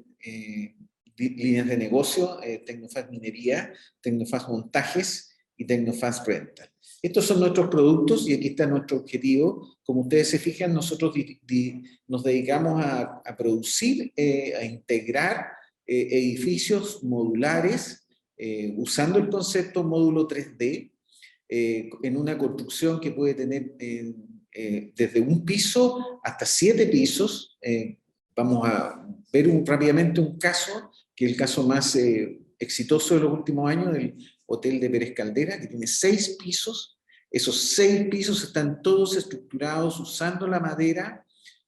líneas de negocio, Tecnofast Minería, Tecnofast Montajes y Tecnofast Rental. Estos son nuestros productos y aquí está nuestro objetivo. Como ustedes se fijan, nosotros nos dedicamos a producir, a integrar edificios modulares usando el concepto módulo 3D en una construcción que puede tener desde un piso hasta 7 pisos. Vamos a ver rápidamente un caso, que es el caso más exitoso de los últimos años, del Hotel de Pérez Caldera, que tiene 6 pisos. Esos 6 pisos están todos estructurados usando la madera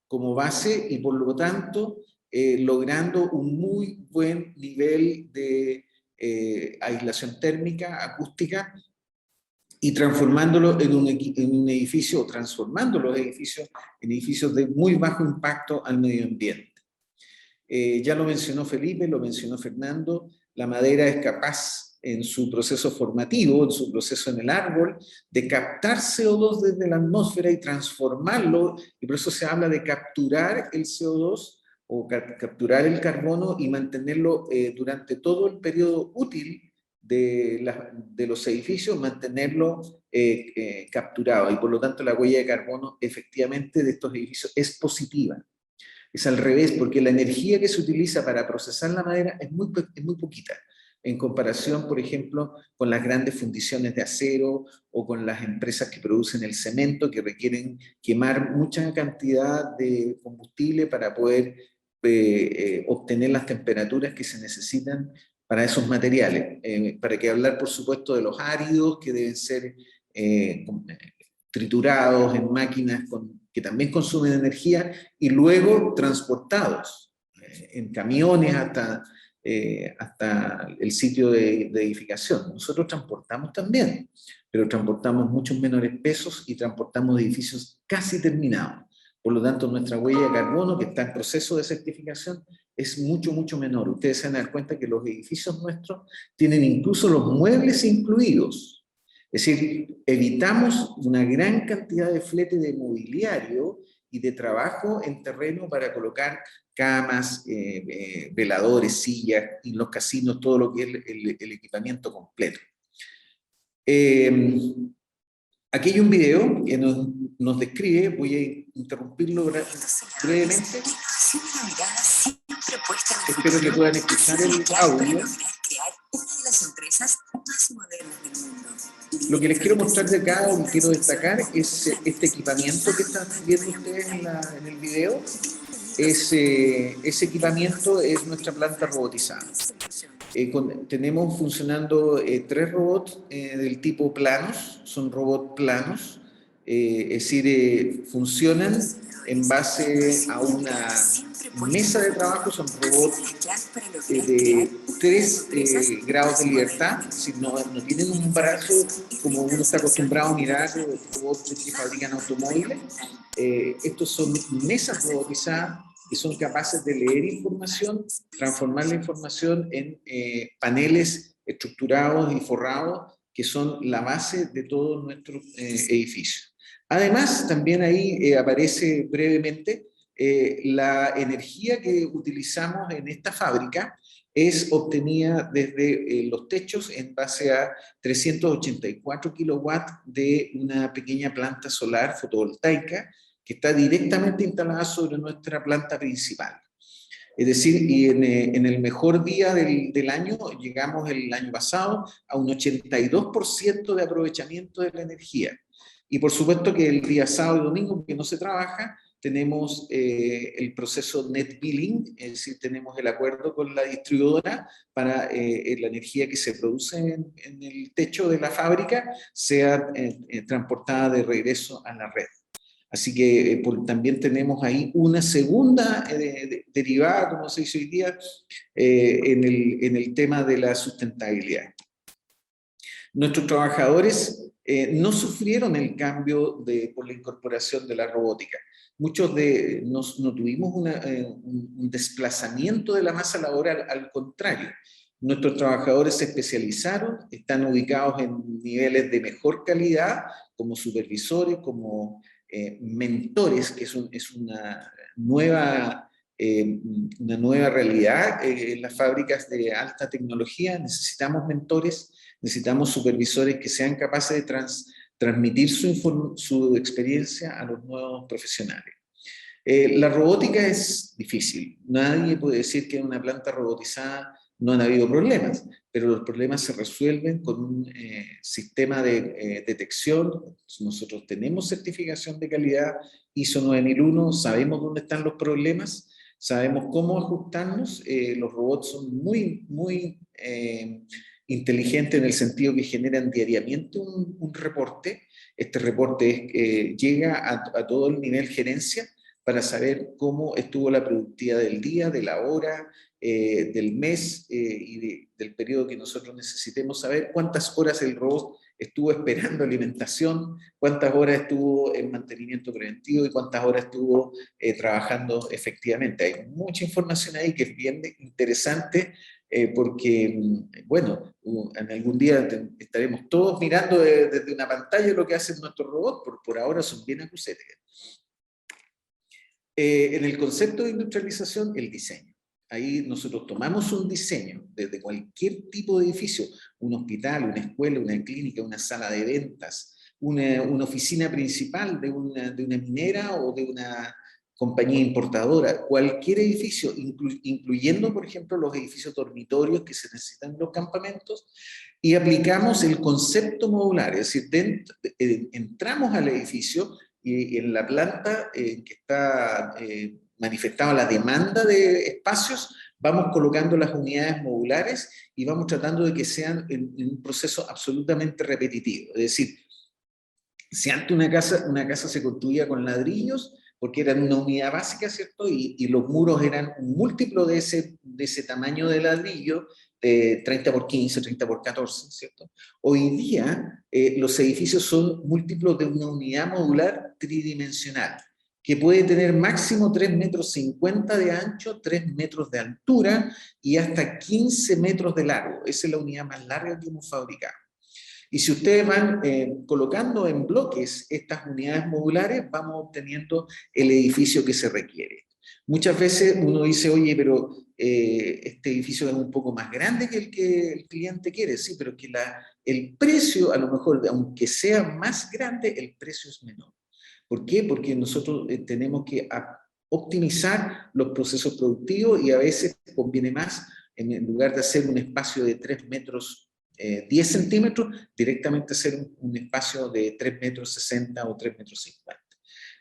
como base y por lo tanto logrando un muy buen nivel de aislación térmica, acústica, y transformándolo en un edificio, o transformando los edificios en edificios de muy bajo impacto al medio ambiente. Ya lo mencionó Felipe, lo mencionó Fernando, la madera es capaz en su proceso formativo, en su proceso en el árbol, de captar CO2 desde la atmósfera y transformarlo, y por eso se habla de capturar el CO2 o capturar el carbono y mantenerlo durante todo el periodo útil de los edificios, mantenerlo capturado, y por lo tanto la huella de carbono efectivamente de estos edificios es positiva. Es al revés, porque la energía que se utiliza para procesar la madera es muy poquita, en comparación, por ejemplo, con las grandes fundiciones de acero o con las empresas que producen el cemento, que requieren quemar mucha cantidad de combustible para poder obtener las temperaturas que se necesitan para esos materiales. Para que hablar, por supuesto, de los áridos, que deben ser triturados en máquinas que también consumen energía y luego transportados en camiones hasta hasta el sitio de edificación. Nosotros transportamos también, pero transportamos muchos menores pesos y transportamos edificios casi terminados. Por lo tanto, nuestra huella de carbono, que está en proceso de certificación, es mucho, mucho menor. Ustedes se van a dar cuenta que los edificios nuestros tienen incluso los muebles incluidos. Es decir, evitamos una gran cantidad de flete de mobiliario y de trabajo en terreno para colocar camas, veladores, sillas, y en los casinos todo lo que es el equipamiento completo. Aquí hay un video que nos describe, voy a interrumpirlo brevemente. Espero que puedan escuchar el audio. Lo que les quiero mostrar de acá, o que quiero destacar, es este equipamiento que están viendo ustedes en el video. Ese equipamiento es nuestra planta robotizada. Tenemos funcionando 3 robots del tipo planos, son robots planos, es decir, funcionan en base a una mesa de trabajo, son robots de 3 grados de libertad, si no tienen un brazo como uno está acostumbrado a mirar robots que fabrican automóviles. Estos son mesas robotizadas que son capaces de leer información, transformar la información en paneles estructurados y forrados, que son la base de todos nuestros edificios. Además, también ahí aparece brevemente la energía que utilizamos en esta fábrica es obtenida desde los techos en base a 384 kilowatts de una pequeña planta solar fotovoltaica que está directamente instalada sobre nuestra planta principal. Es decir, y en el mejor día del año, llegamos el año pasado a un 82% de aprovechamiento de la energía. Y por supuesto que el día sábado y domingo, que no se trabaja, tenemos el proceso net billing, es decir, tenemos el acuerdo con la distribuidora para la energía que se produce en el techo de la fábrica sea transportada de regreso a la red. Así que también tenemos ahí una segunda derivada, como se dice hoy día, en el tema de la sustentabilidad. Nuestros trabajadores no sufrieron el cambio por la incorporación de la robótica. Muchos no tuvimos un desplazamiento de la masa laboral, al contrario. Nuestros trabajadores se especializaron, están ubicados en niveles de mejor calidad, como supervisores, como mentores, que es una nueva realidad en las fábricas de alta tecnología. Necesitamos mentores, necesitamos supervisores que sean capaces de transmitir su experiencia a los nuevos profesionales. La robótica es difícil. Nadie puede decir que en una planta robotizada no han habido problemas, pero los problemas se resuelven con un sistema de detección. Nosotros tenemos certificación de calidad ISO 9001, sabemos dónde están los problemas, sabemos cómo ajustarnos. Los robots son muy, muy inteligentes en el sentido que generan diariamente un reporte. Este reporte llega a todo el nivel gerencia para saber cómo estuvo la productividad del día, de la hora, del mes y del periodo que nosotros necesitemos saber, cuántas horas el robot estuvo esperando alimentación, cuántas horas estuvo en mantenimiento preventivo y cuántas horas estuvo trabajando efectivamente. Hay mucha información ahí que es bien interesante porque, bueno, en algún día estaremos todos mirando desde una pantalla lo que hacen nuestros robots, por ahora son bien acuséticos. En el concepto de industrialización, el diseño. Ahí nosotros tomamos un diseño desde cualquier tipo de edificio, un hospital, una escuela, una clínica, una sala de ventas, una oficina principal de una minera o de una compañía importadora, cualquier edificio, incluyendo, por ejemplo, los edificios dormitorios que se necesitan en los campamentos, y aplicamos el concepto modular, es decir, entramos al edificio y en la planta que está manifestada la demanda de espacios, vamos colocando las unidades modulares y vamos tratando de que sean en un proceso absolutamente repetitivo. Es decir, si antes una casa se construía con ladrillos, porque eran una unidad básica, ¿cierto? Y los muros eran un múltiplo de ese tamaño de ladrillo, 30 por 15, 30 por 14, ¿cierto? Hoy día los edificios son múltiplos de una unidad modular tridimensional, que puede tener máximo 3,50 metros de ancho, 3 metros de altura y hasta 15 metros de largo. Esa es la unidad más larga que hemos fabricado. Y si ustedes van colocando en bloques estas unidades modulares, vamos obteniendo el edificio que se requiere. Muchas veces uno dice, oye, pero este edificio es un poco más grande que el cliente quiere. Sí, pero que el precio, a lo mejor, aunque sea más grande, el precio es menor. ¿Por qué? Porque nosotros tenemos que optimizar los procesos productivos y a veces conviene más, en lugar de hacer un espacio de 3 metros 10 centímetros, directamente hacer un espacio de 3,60 metros o 3,50 metros.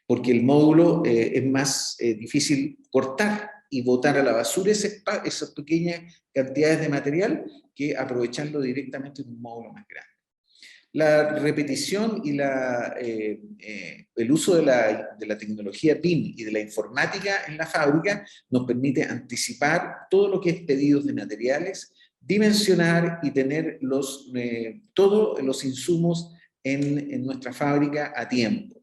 Porque el módulo es más difícil cortar y botar a la basura esas pequeñas cantidades de material que aprovecharlo directamente en un módulo más grande. La repetición y el uso de la tecnología BIM y de la informática en la fábrica nos permite anticipar todo lo que es pedidos de materiales, dimensionar y tener todos los insumos en nuestra fábrica a tiempo.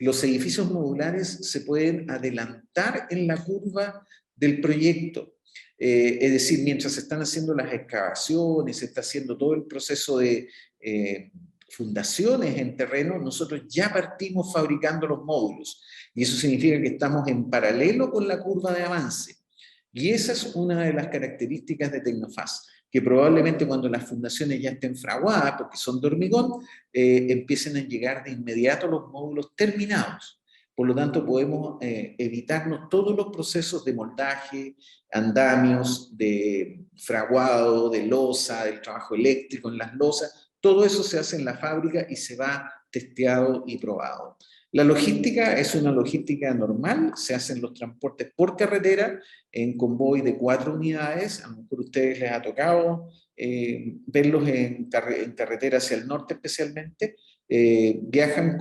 Los edificios modulares se pueden adelantar en la curva del proyecto. Es decir, mientras se están haciendo las excavaciones, se está haciendo todo el proceso de fundaciones en terreno, nosotros ya partimos fabricando los módulos. Y eso significa que estamos en paralelo con la curva de avance. Y esa es una de las características de Tecnofast, que probablemente cuando las fundaciones ya estén fraguadas, porque son de hormigón, empiecen a llegar de inmediato los módulos terminados. Por lo tanto, podemos evitarnos todos los procesos de moldaje, andamios, de fraguado, de losa, del trabajo eléctrico en las losas. Todo eso se hace en la fábrica y se va testeado y probado. La logística es una logística normal, se hacen los transportes por carretera en convoy de 4 unidades, a lo mejor a ustedes les ha tocado verlos en carretera hacia el norte especialmente, viajan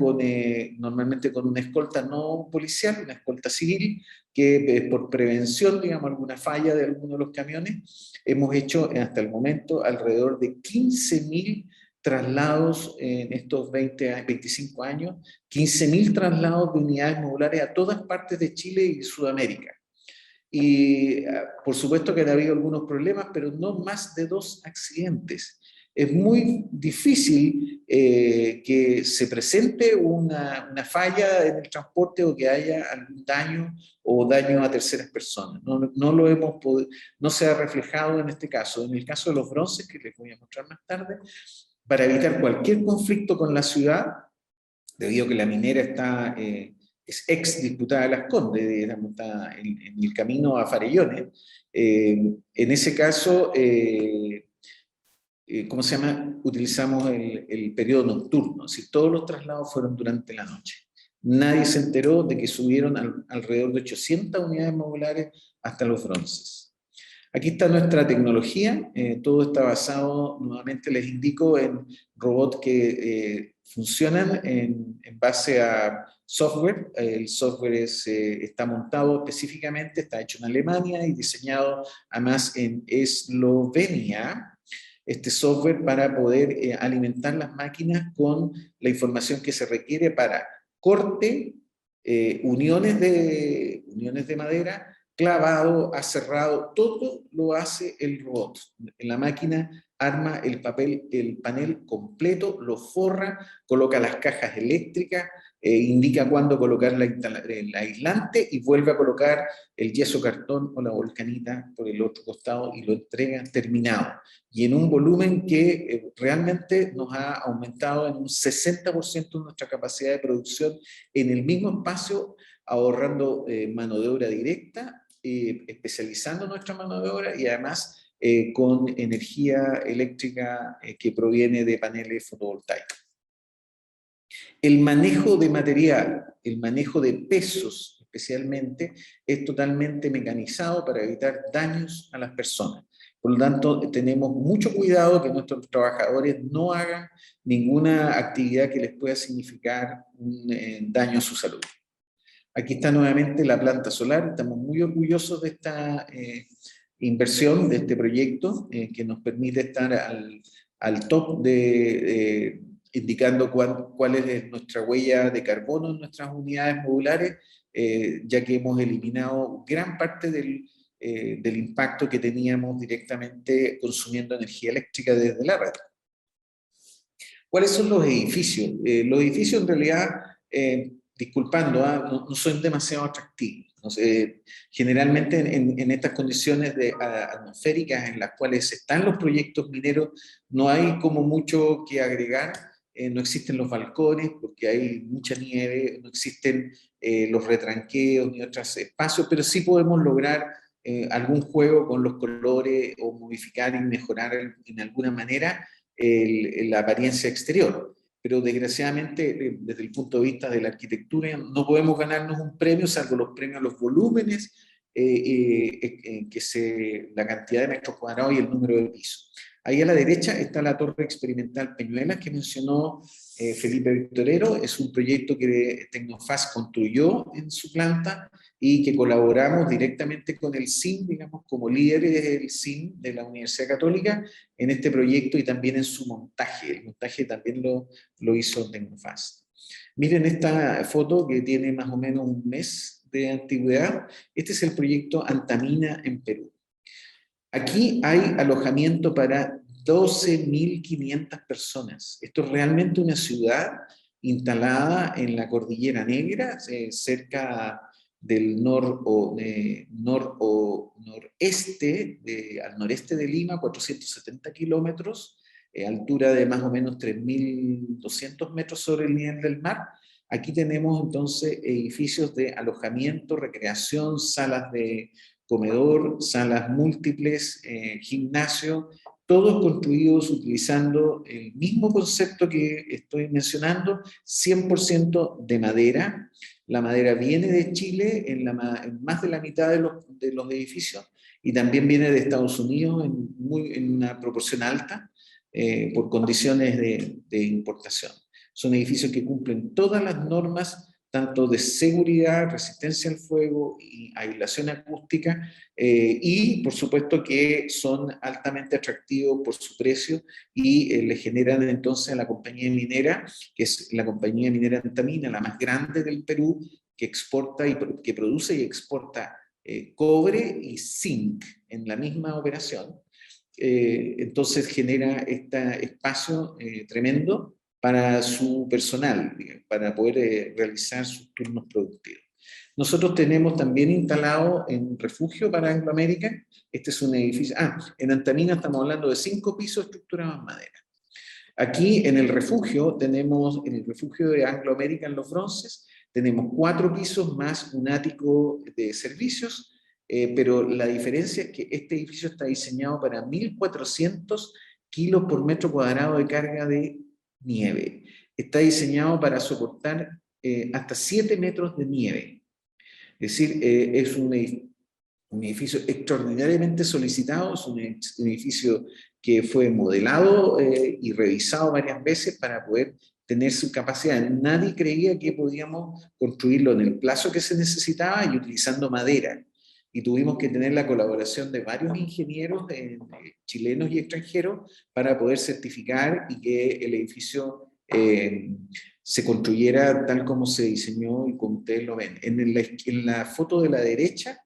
normalmente con una escolta no policial, una escolta civil, que por prevención, digamos, alguna falla de alguno de los camiones, hemos hecho hasta el momento alrededor de 15.000 traslados en estos 25 años, 15.000 traslados de unidades modulares a todas partes de Chile y Sudamérica. Y por supuesto que ha habido algunos problemas, pero no más de 2 accidentes. Es muy difícil que se presente una falla en el transporte o que haya algún daño o daño a terceras personas. No se ha reflejado en este caso. En el caso de los bronces, que les voy a mostrar más tarde, para evitar cualquier conflicto con la ciudad, debido a que la minera es ex disputada de Las Condes, digamos, está en el camino a Farellones. En ese caso, ¿cómo se llama? Utilizamos el periodo nocturno, es decir, todos los traslados fueron durante la noche. Nadie se enteró de que subieron alrededor de 800 unidades modulares hasta los bronces. Aquí está nuestra tecnología, todo está basado, nuevamente les indico, en robots que funcionan en base a software. El software está montado específicamente, está hecho en Alemania y diseñado además en Eslovenia. Este software para poder alimentar las máquinas con la información que se requiere para corte, uniones de madera, clavado, aserrado, todo lo hace el robot. La máquina arma el panel completo, lo forra, coloca las cajas eléctricas, indica cuándo colocar el aislante y vuelve a colocar el yeso cartón o la volcanita por el otro costado y lo entrega terminado. Y en un volumen que realmente nos ha aumentado en un 60% nuestra capacidad de producción en el mismo espacio, ahorrando mano de obra directa, especializando nuestra mano de obra y además con energía eléctrica que proviene de paneles fotovoltaicos. El manejo de material, el manejo de pesos especialmente, es totalmente mecanizado para evitar daños a las personas. Por lo tanto, tenemos mucho cuidado que nuestros trabajadores no hagan ninguna actividad que les pueda significar un daño a su salud. Aquí está nuevamente la planta solar. Estamos muy orgullosos de esta inversión, de este proyecto, que nos permite estar al top indicando cuál es nuestra huella de carbono en nuestras unidades modulares, ya que hemos eliminado gran parte del impacto que teníamos directamente consumiendo energía eléctrica desde la red. ¿Cuáles son los edificios? Los edificios en realidad, disculpando, no son demasiado atractivos. No sé, generalmente en estas condiciones atmosféricas en las cuales están los proyectos mineros, no hay como mucho que agregar. No existen los balcones porque hay mucha nieve, no existen los retranqueos ni otros espacios, pero sí podemos lograr algún juego con los colores o modificar y mejorar en alguna manera la apariencia exterior. Pero desgraciadamente, desde el punto de vista de la arquitectura, no podemos ganarnos un premio, salvo los premios a los volúmenes, la cantidad de metros cuadrados y el número de pisos. Ahí a la derecha está la Torre Experimental Peñuelas, que mencionó Felipe Victorero. Es un proyecto que Tecnofast construyó en su planta y que colaboramos directamente con el CIN, digamos, como líderes del CIN de la Universidad Católica en este proyecto y también en su montaje. El montaje también lo hizo Tecnofast. Miren esta foto que tiene más o menos un mes de antigüedad. Este es el proyecto Antamina en Perú. Aquí hay alojamiento para 12.500 personas. Esto es realmente una ciudad instalada en la Cordillera Negra, cerca del noreste, al noreste de Lima, 470 kilómetros, altura de más o menos 3.200 metros sobre el nivel del mar. Aquí tenemos entonces edificios de alojamiento, recreación, salas de comedor, salas múltiples, gimnasio, todos construidos utilizando el mismo concepto que estoy mencionando, 100% de madera. La madera viene de Chile en más de la mitad de los edificios y también viene de Estados Unidos en una proporción alta por condiciones de importación. Son edificios que cumplen todas las normas tanto de seguridad, resistencia al fuego y aislación acústica, y por supuesto que son altamente atractivos por su precio y le generan entonces a la compañía minera, que es la compañía minera Antamina, la más grande del Perú, que exporta y que produce y exporta cobre y zinc en la misma operación. Entonces genera este espacio tremendo para su personal, para poder realizar sus turnos productivos. Nosotros tenemos también instalado en refugio para Anglo American, este es un edificio, en Antamina estamos hablando de 5 pisos estructurados en madera. Aquí en el refugio tenemos, en el refugio de Anglo American Los Bronces, tenemos 4 pisos más un ático de servicios, pero la diferencia es que este edificio está diseñado para 1.400 kilos por metro cuadrado de carga de nieve. Está diseñado para soportar hasta 7 metros de nieve. Es decir, es un edificio extraordinariamente solicitado, es un edificio que fue modelado y revisado varias veces para poder tener su capacidad. Nadie creía que podíamos construirlo en el plazo que se necesitaba y utilizando madera. Y tuvimos que tener la colaboración de varios ingenieros chilenos y extranjeros para poder certificar y que el edificio se construyera tal como se diseñó y como ustedes lo ven. En la foto de la derecha,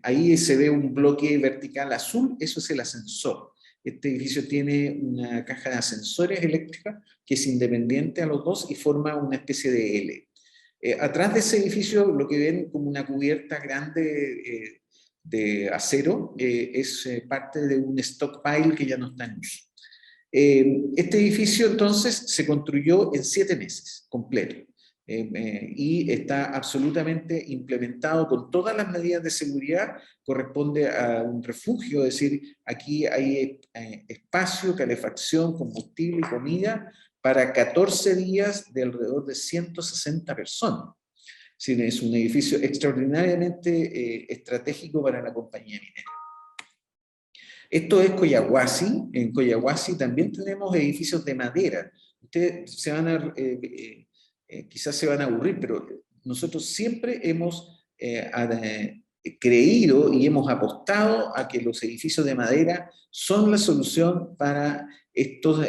ahí se ve un bloque vertical azul, eso es el ascensor. Este edificio tiene una caja de ascensores eléctrica que es independiente a los dos y forma una especie de L. Atrás de ese edificio, lo que ven como una cubierta grande de acero es parte de un stockpile que ya no está en uso. Este edificio entonces se construyó en 7 meses, completo, y está absolutamente implementado con todas las medidas de seguridad, corresponde a un refugio, es decir, aquí hay espacio, calefacción, combustible y comida para 14 días de alrededor de 160 personas. Es un edificio extraordinariamente estratégico para la compañía minera. Esto es Coyahuasi. En Coyahuasi también tenemos edificios de madera. Ustedes quizás se van a aburrir, pero nosotros siempre hemos creído y hemos apostado a que los edificios de madera son la solución para estos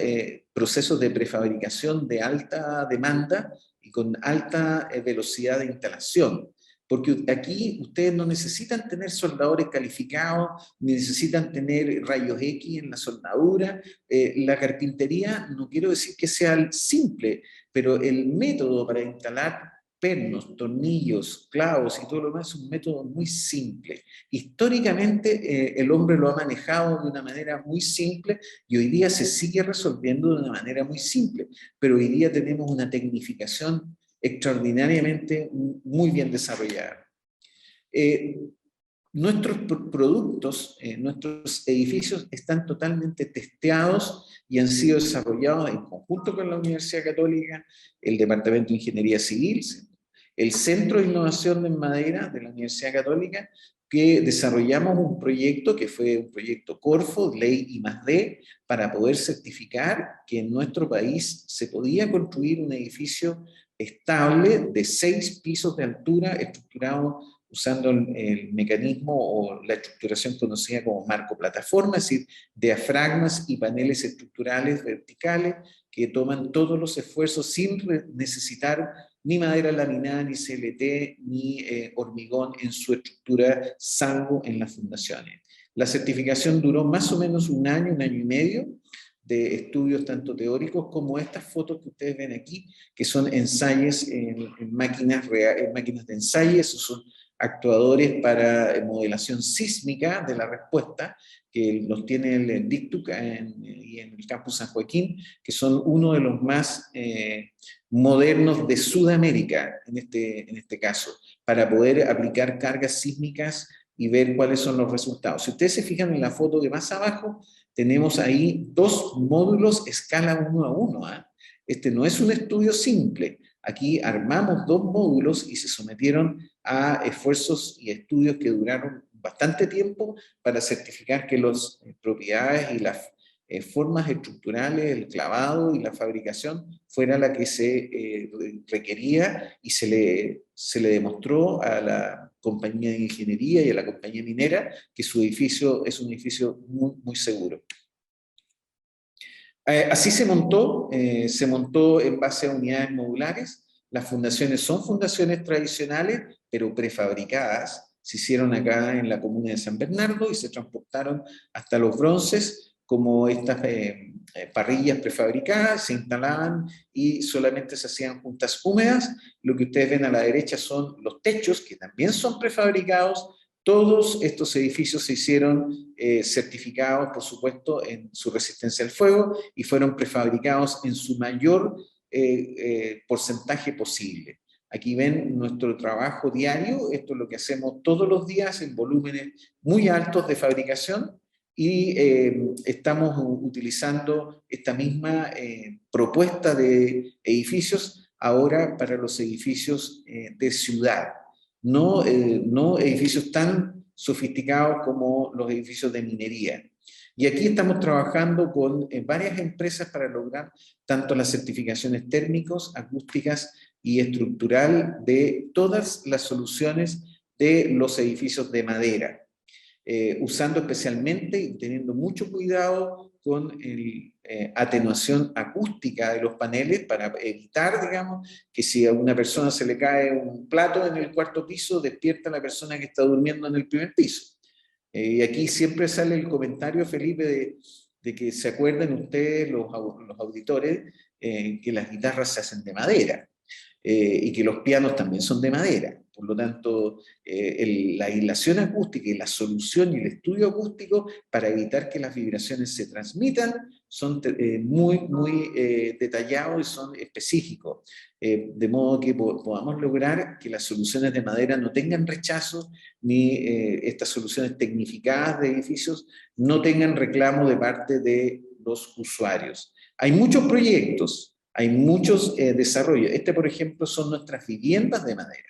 procesos de prefabricación de alta demanda y con alta velocidad de instalación. Porque aquí ustedes no necesitan tener soldadores calificados, ni necesitan tener rayos X en la soldadura. La carpintería, no quiero decir que sea simple, pero el método para instalar pernos, tornillos, clavos y todo lo demás es un método muy simple. Históricamente el hombre lo ha manejado de una manera muy simple y hoy día se sigue resolviendo de una manera muy simple, pero hoy día tenemos una tecnificación extraordinariamente muy bien desarrollada. Nuestros productos, nuestros edificios están totalmente testeados y han sido desarrollados en conjunto con la Universidad Católica, el Departamento de Ingeniería Civil, el Centro de Innovación en Madera de la Universidad Católica, que desarrollamos un proyecto que fue un proyecto Corfo, Ley I+D, para poder certificar que en nuestro país se podía construir un edificio estable de 6 pisos de altura, estructurado usando el mecanismo o la estructuración conocida como marco plataforma, es decir, diafragmas y paneles estructurales verticales que toman todos los esfuerzos sin necesitar ni madera laminada, ni CLT, ni hormigón en su estructura, salvo en las fundaciones. La certificación duró más o menos un año y medio, de estudios tanto teóricos como estas fotos que ustedes ven aquí, que son ensayos en máquinas de ensayo. Esos son actuadores para modelación sísmica de la respuesta, que los tiene el DICTUC y en el campus San Joaquín, que son uno de los más modernos de Sudamérica, en este caso, para poder aplicar cargas sísmicas y ver cuáles son los resultados. Si ustedes se fijan en la foto de más abajo, tenemos ahí 2 módulos escala 1:1. Este no es un estudio simple. Aquí armamos 2 módulos y se sometieron a esfuerzos y estudios que duraron bastante tiempo para certificar que las propiedades y las formas estructurales, el clavado y la fabricación fuera la que se requería, y se le demostró a la compañía de ingeniería y a la compañía minera que su edificio es un edificio muy, muy seguro. Así se montó en base a unidades modulares. Las fundaciones son fundaciones tradicionales, pero prefabricadas. Se hicieron acá en la comuna de San Bernardo y se transportaron hasta Los Bronces como estas parrillas prefabricadas, se instalaban y solamente se hacían juntas húmedas. Lo que ustedes ven a la derecha son los techos, que también son prefabricados. Todos estos edificios se hicieron certificados, por supuesto, en su resistencia al fuego y fueron prefabricados en su mayor porcentaje posible. Aquí ven nuestro trabajo diario. Esto es lo que hacemos todos los días en volúmenes muy altos de fabricación, y estamos utilizando esta misma propuesta de edificios ahora para los edificios de ciudad. No edificios tan sofisticados como los edificios de minería. Y aquí estamos trabajando con varias empresas para lograr tanto las certificaciones térmicos, acústicas y estructural de todas las soluciones de los edificios de madera, usando especialmente y teniendo mucho cuidado con la atenuación acústica de los paneles para evitar, digamos, que si a una persona se le cae un plato en el 4º piso, despierta a la persona que está durmiendo en el 1er piso. Y aquí siempre sale el comentario, Felipe, de que se acuerden ustedes, los auditores, que las guitarras se hacen de madera. Y que los pianos también son de madera. Por lo tanto, la aislación acústica y la solución y el estudio acústico para evitar que las vibraciones se transmitan son muy, muy detallados y son específicos. De modo que podamos lograr que las soluciones de madera no tengan rechazo, ni estas soluciones tecnificadas de edificios no tengan reclamo de parte de los usuarios. Hay muchos proyectos. Hay muchos desarrollos. Por ejemplo, son nuestras viviendas de madera.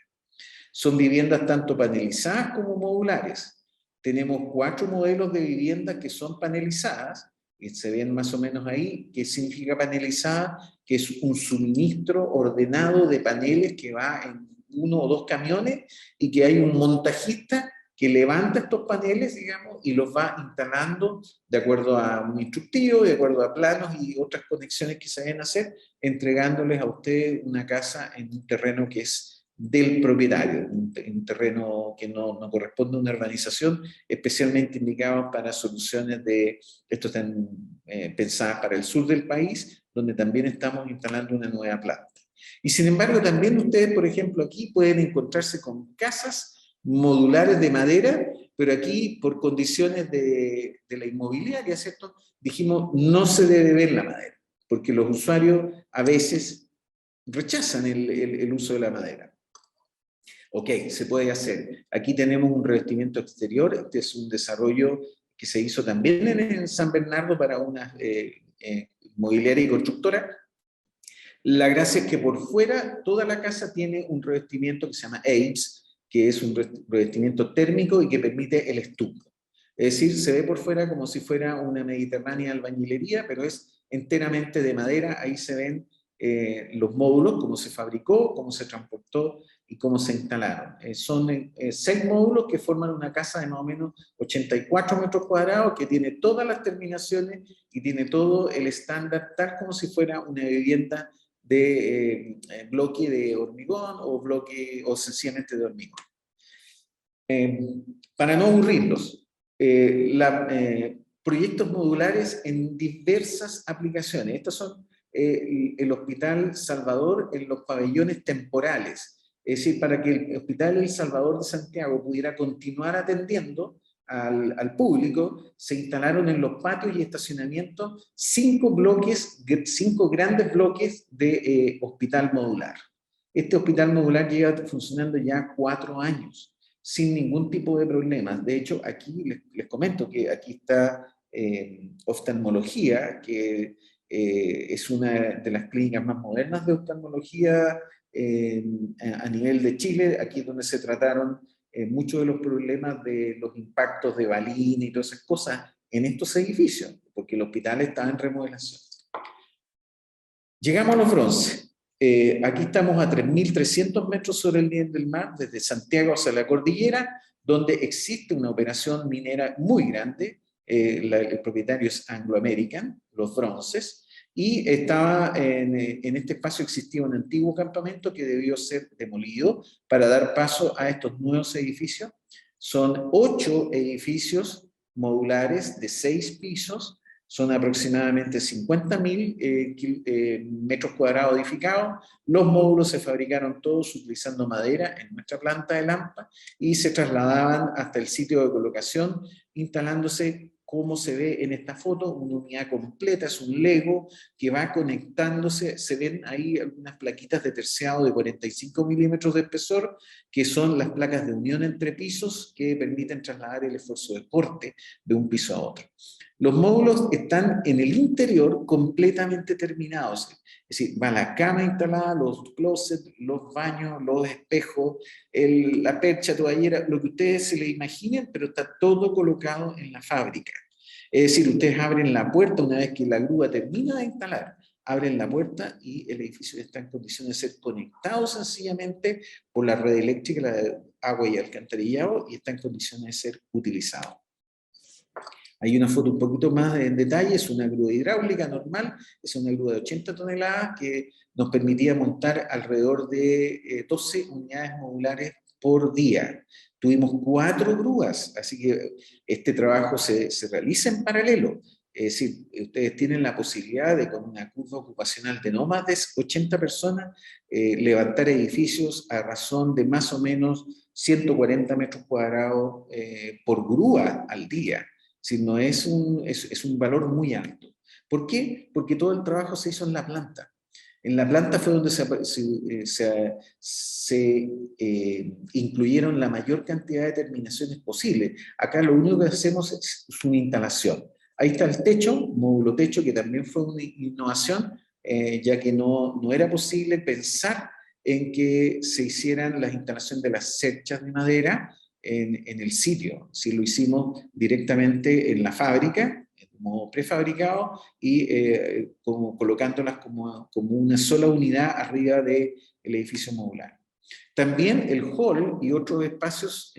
Son viviendas tanto panelizadas como modulares. Tenemos 4 modelos de viviendas que son panelizadas, y se ven más o menos ahí. ¿Qué significa panelizada? Que es un suministro ordenado de paneles que va 1 o 2 camiones y que hay un montajista que levanta estos paneles, digamos, y los va instalando de acuerdo a un instructivo, de acuerdo a planos y otras conexiones que se deben hacer, entregándoles a usted una casa en un terreno que es del propietario, un terreno que no corresponde a una urbanización, especialmente indicado para soluciones de, esto están pensadas para el sur del país, donde también estamos instalando una nueva planta. Y sin embargo, también ustedes, por ejemplo, aquí pueden encontrarse con casas modulares de madera, pero aquí por condiciones de la inmobiliaria, ¿cierto? Dijimos, no se debe ver la madera, porque los usuarios a veces rechazan el uso de la madera. Ok, se puede hacer. Aquí tenemos un revestimiento exterior, este es un desarrollo que se hizo también en San Bernardo para una inmobiliaria y constructora. La gracia es que por fuera toda la casa tiene un revestimiento que se llama ABES, que es un revestimiento térmico y que permite el estuco. Es decir, se ve por fuera como si fuera una mediterránea albañilería, pero es enteramente de madera. Ahí se ven los módulos, cómo se fabricó, cómo se transportó y cómo se instalaron. Son 6 módulos que forman una casa de más o menos 84 metros cuadrados, que tiene todas las terminaciones y tiene todo el estándar, tal como si fuera una vivienda de bloque de hormigón o sencillamente de hormigón. Para no aburrirlos, proyectos modulares en diversas aplicaciones. Estos son el Hospital Salvador en los pabellones temporales. Es decir, para que el Hospital El Salvador de Santiago pudiera continuar atendiendo al público, se instalaron en los patios y estacionamientos 5 grandes bloques de hospital modular. Este hospital modular lleva funcionando ya 4 años, sin ningún tipo de problemas. De hecho, aquí les comento que aquí está oftalmología, que es una de las clínicas más modernas de oftalmología a nivel de Chile. Aquí es donde se trataron muchos de los problemas de los impactos de balín y todas esas cosas en estos edificios, porque el hospital está en remodelación. Llegamos a los bronces. Aquí estamos a 3.300 metros sobre el nivel del mar, desde Santiago hacia la cordillera, donde existe una operación minera muy grande. El propietario es Anglo American, los bronces, y estaba en este espacio existía un antiguo campamento que debió ser demolido para dar paso a estos nuevos edificios. Son 8 edificios modulares de 6 pisos, son aproximadamente 50.000 metros cuadrados edificados. Los módulos se fabricaron todos utilizando madera en nuestra planta de Lampa y se trasladaban hasta el sitio de colocación, instalándose como se ve en esta foto, una unidad completa, es un Lego que va conectándose. Se ven ahí algunas plaquitas de terciado de 45 milímetros de espesor, que son las placas de unión entre pisos que permiten trasladar el esfuerzo de corte de un piso a otro. Los módulos están en el interior completamente terminados, es decir, va la cama instalada, los closets, los baños, los espejos, la percha, toallera, lo que ustedes se le imaginen, pero está todo colocado en la fábrica. Es decir, ustedes abren la puerta una vez que la grúa termina de instalar, abren la puerta y el edificio está en condiciones de ser conectado sencillamente por la red eléctrica, la de agua y alcantarillado, y está en condiciones de ser utilizado. Hay una foto un poquito más en detalle, es una grúa hidráulica normal, es una grúa de 80 toneladas que nos permitía montar alrededor de 12 unidades modulares por día. Tuvimos 4 grúas, así que este trabajo se realiza en paralelo. Es decir, ustedes tienen la posibilidad de, con una curva ocupacional de no más de 80 personas, levantar edificios a razón de más o menos 140 metros cuadrados por grúa al día. Si no es un valor muy alto. ¿Por qué? Porque todo el trabajo se hizo en la planta. En la planta fue donde se incluyeron la mayor cantidad de terminaciones posibles. Acá lo único que hacemos es una instalación. Ahí está el techo, módulo techo, que también fue una innovación, ya que no era posible pensar en que se hicieran las instalaciones de las cerchas de madera en el sitio. Si lo hicimos directamente en la fábrica, como prefabricado, y colocándolas como una sola unidad arriba del edificio modular. También el hall y otros espacios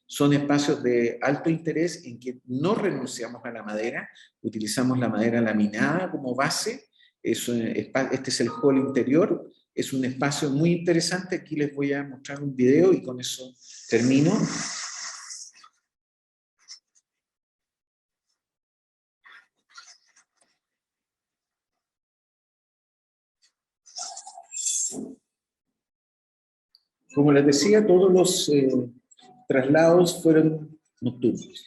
son espacios de alto interés en que no renunciamos a la madera, utilizamos la madera laminada como base. Este es el hall interior, es un espacio muy interesante. Aquí les voy a mostrar un video y con eso termino. Como les decía, todos los traslados fueron nocturnos.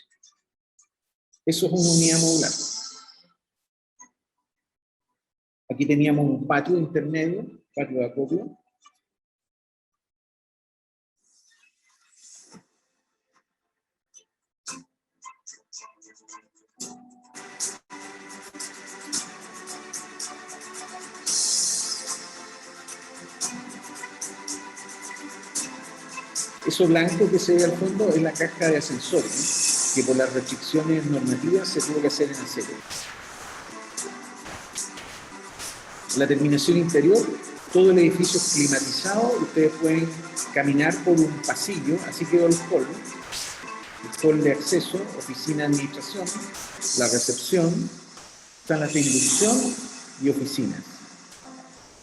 Eso es una unidad modular. Aquí teníamos un patio intermedio, patio de acopio. Eso blanco que se ve al fondo es la caja de ascensores, que por las restricciones normativas se tuvo que hacer en acero. La terminación interior, todo el edificio es climatizado, ustedes pueden caminar por un pasillo, así quedó el hall de acceso, oficina de administración, la recepción, salas de inducción y oficinas.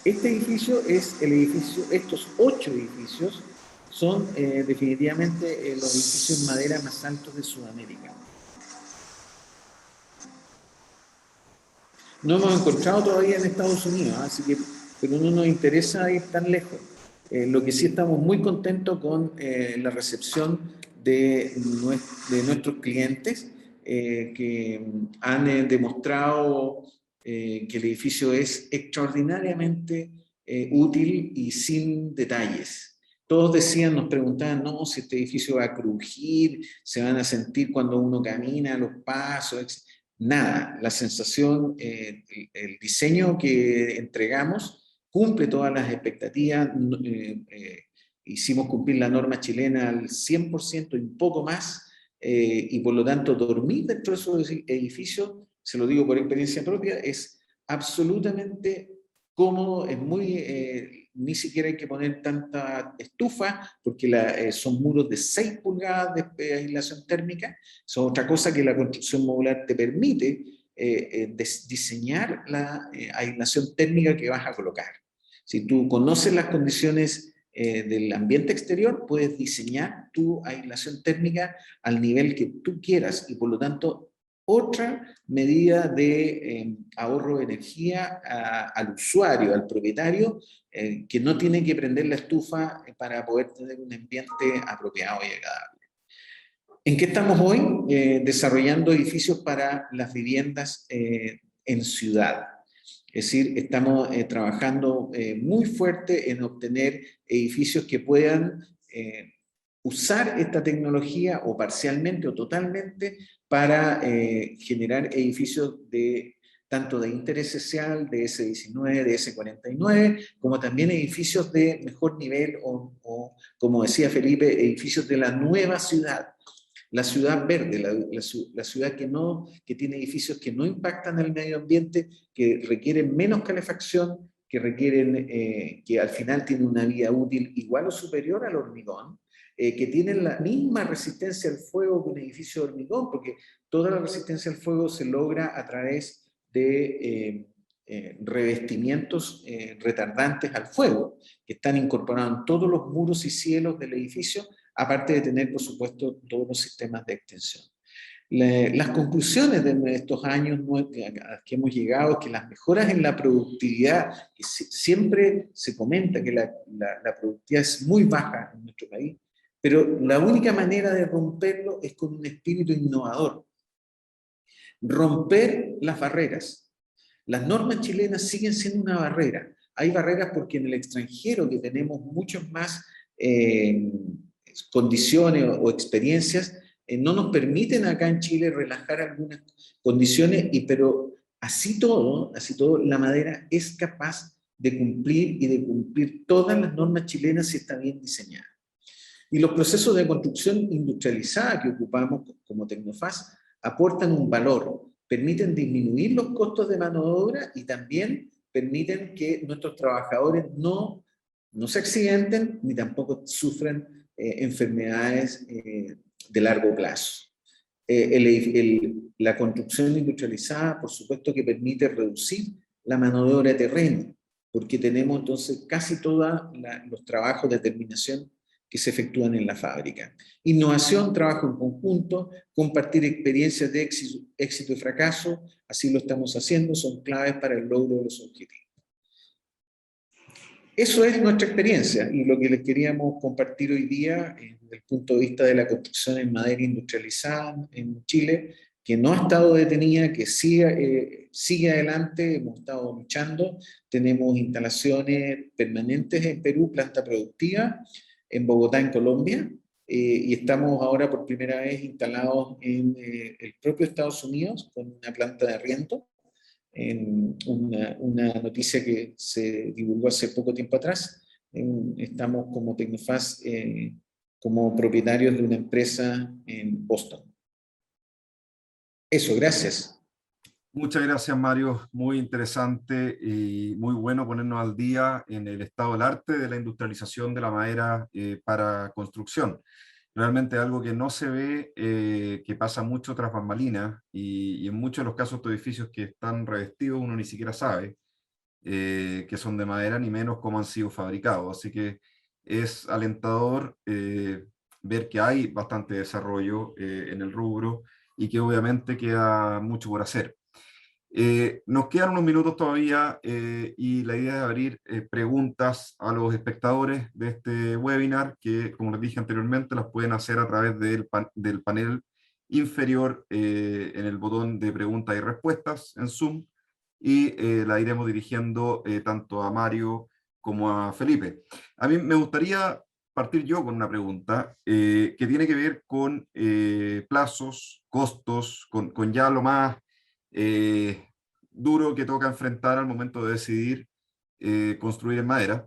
Este edificio es el edificio, estos 8 edificios son definitivamente los edificios en madera más altos de Sudamérica. No hemos encontrado todavía en Estados Unidos, así que, pero no nos interesa ir tan lejos. Lo que sí estamos muy contentos con la recepción de nuestros clientes que han demostrado que el edificio es extraordinariamente útil y sin detalles. Todos decían, nos preguntaban, no, si este edificio va a crujir, se van a sentir cuando uno camina, los pasos, etc. Nada, la sensación, el diseño que entregamos cumple todas las expectativas. Hicimos cumplir la norma chilena al 100% y un poco más, y por lo tanto dormir dentro de esos edificios, se lo digo por experiencia propia, es absolutamente cómodo, es muy... ni siquiera hay que poner tanta estufa, porque son muros de 6 pulgadas de aislación térmica. Eso es otra cosa que la construcción modular te permite, diseñar la aislación térmica que vas a colocar. Si tú conoces las condiciones del ambiente exterior, puedes diseñar tu aislación térmica al nivel que tú quieras y por lo tanto otra medida de ahorro de energía al usuario, al propietario, que no tiene que prender la estufa para poder tener un ambiente apropiado y agradable. ¿En qué estamos hoy? Desarrollando edificios para las viviendas en ciudad. Es decir, estamos trabajando muy fuerte en obtener edificios que puedan usar esta tecnología o parcialmente o totalmente para generar edificios tanto de interés social, de S19, de S49, como también edificios de mejor nivel o como decía Felipe, edificios de la nueva ciudad. La ciudad verde, la ciudad que tiene edificios que no impactan el medio ambiente, que requieren menos calefacción, que al final tienen una vida útil igual o superior al hormigón, que tienen la misma resistencia al fuego que un edificio de hormigón, porque toda la resistencia al fuego se logra a través de revestimientos retardantes al fuego, que están incorporados en todos los muros y cielos del edificio, aparte de tener, por supuesto, todos los sistemas de extensión. Las conclusiones de estos años que hemos llegado es que las mejoras en la productividad, que siempre se comenta que la productividad es muy baja en nuestro país, pero la única manera de romperlo es con un espíritu innovador. Romper las barreras. Las normas chilenas siguen siendo una barrera. Hay barreras porque en el extranjero, que tenemos muchos más condiciones o experiencias, no nos permiten acá en Chile relajar algunas condiciones, pero así todo, la madera es capaz de cumplir todas las normas chilenas si está bien diseñada. Y los procesos de construcción industrializada que ocupamos como Tecnofast aportan un valor, permiten disminuir los costos de mano de obra y también permiten que nuestros trabajadores no no se accidenten ni tampoco sufran enfermedades de largo plazo. La construcción industrializada, por supuesto que permite reducir la mano de obra de terreno, porque tenemos entonces casi todos los trabajos de terminación que se efectúan en la fábrica. Innovación, trabajo en conjunto, compartir experiencias de éxito y fracaso, así lo estamos haciendo, son claves para el logro de los objetivos. Eso es nuestra experiencia y lo que les queríamos compartir hoy día desde el punto de vista de la construcción en madera industrializada en Chile, que no ha estado detenida, que sigue adelante, hemos estado luchando, tenemos instalaciones permanentes en Perú, planta productiva, en Bogotá, en Colombia, y estamos ahora por primera vez instalados en el propio Estados Unidos con una planta de arriendo, en una noticia que se divulgó hace poco tiempo atrás. Estamos como Tecnofast como propietarios de una empresa en Boston. Eso, gracias. Muchas gracias, Mario. Muy interesante y muy bueno ponernos al día en el estado del arte de la industrialización de la madera para construcción. Realmente algo que no se ve, que pasa mucho tras bambalinas y en muchos de los casos de edificios que están revestidos uno ni siquiera sabe que son de madera ni menos cómo han sido fabricados. Así que es alentador ver que hay bastante desarrollo en el rubro y que obviamente queda mucho por hacer. Nos quedan unos minutos todavía y la idea es abrir preguntas a los espectadores de este webinar que, como les dije anteriormente, las pueden hacer a través del panel inferior en el botón de preguntas y respuestas en Zoom y la iremos dirigiendo tanto a Mario como a Felipe. A mí me gustaría partir yo con una pregunta que tiene que ver con plazos, costos, con ya lo más duro que toca enfrentar al momento de decidir construir en madera.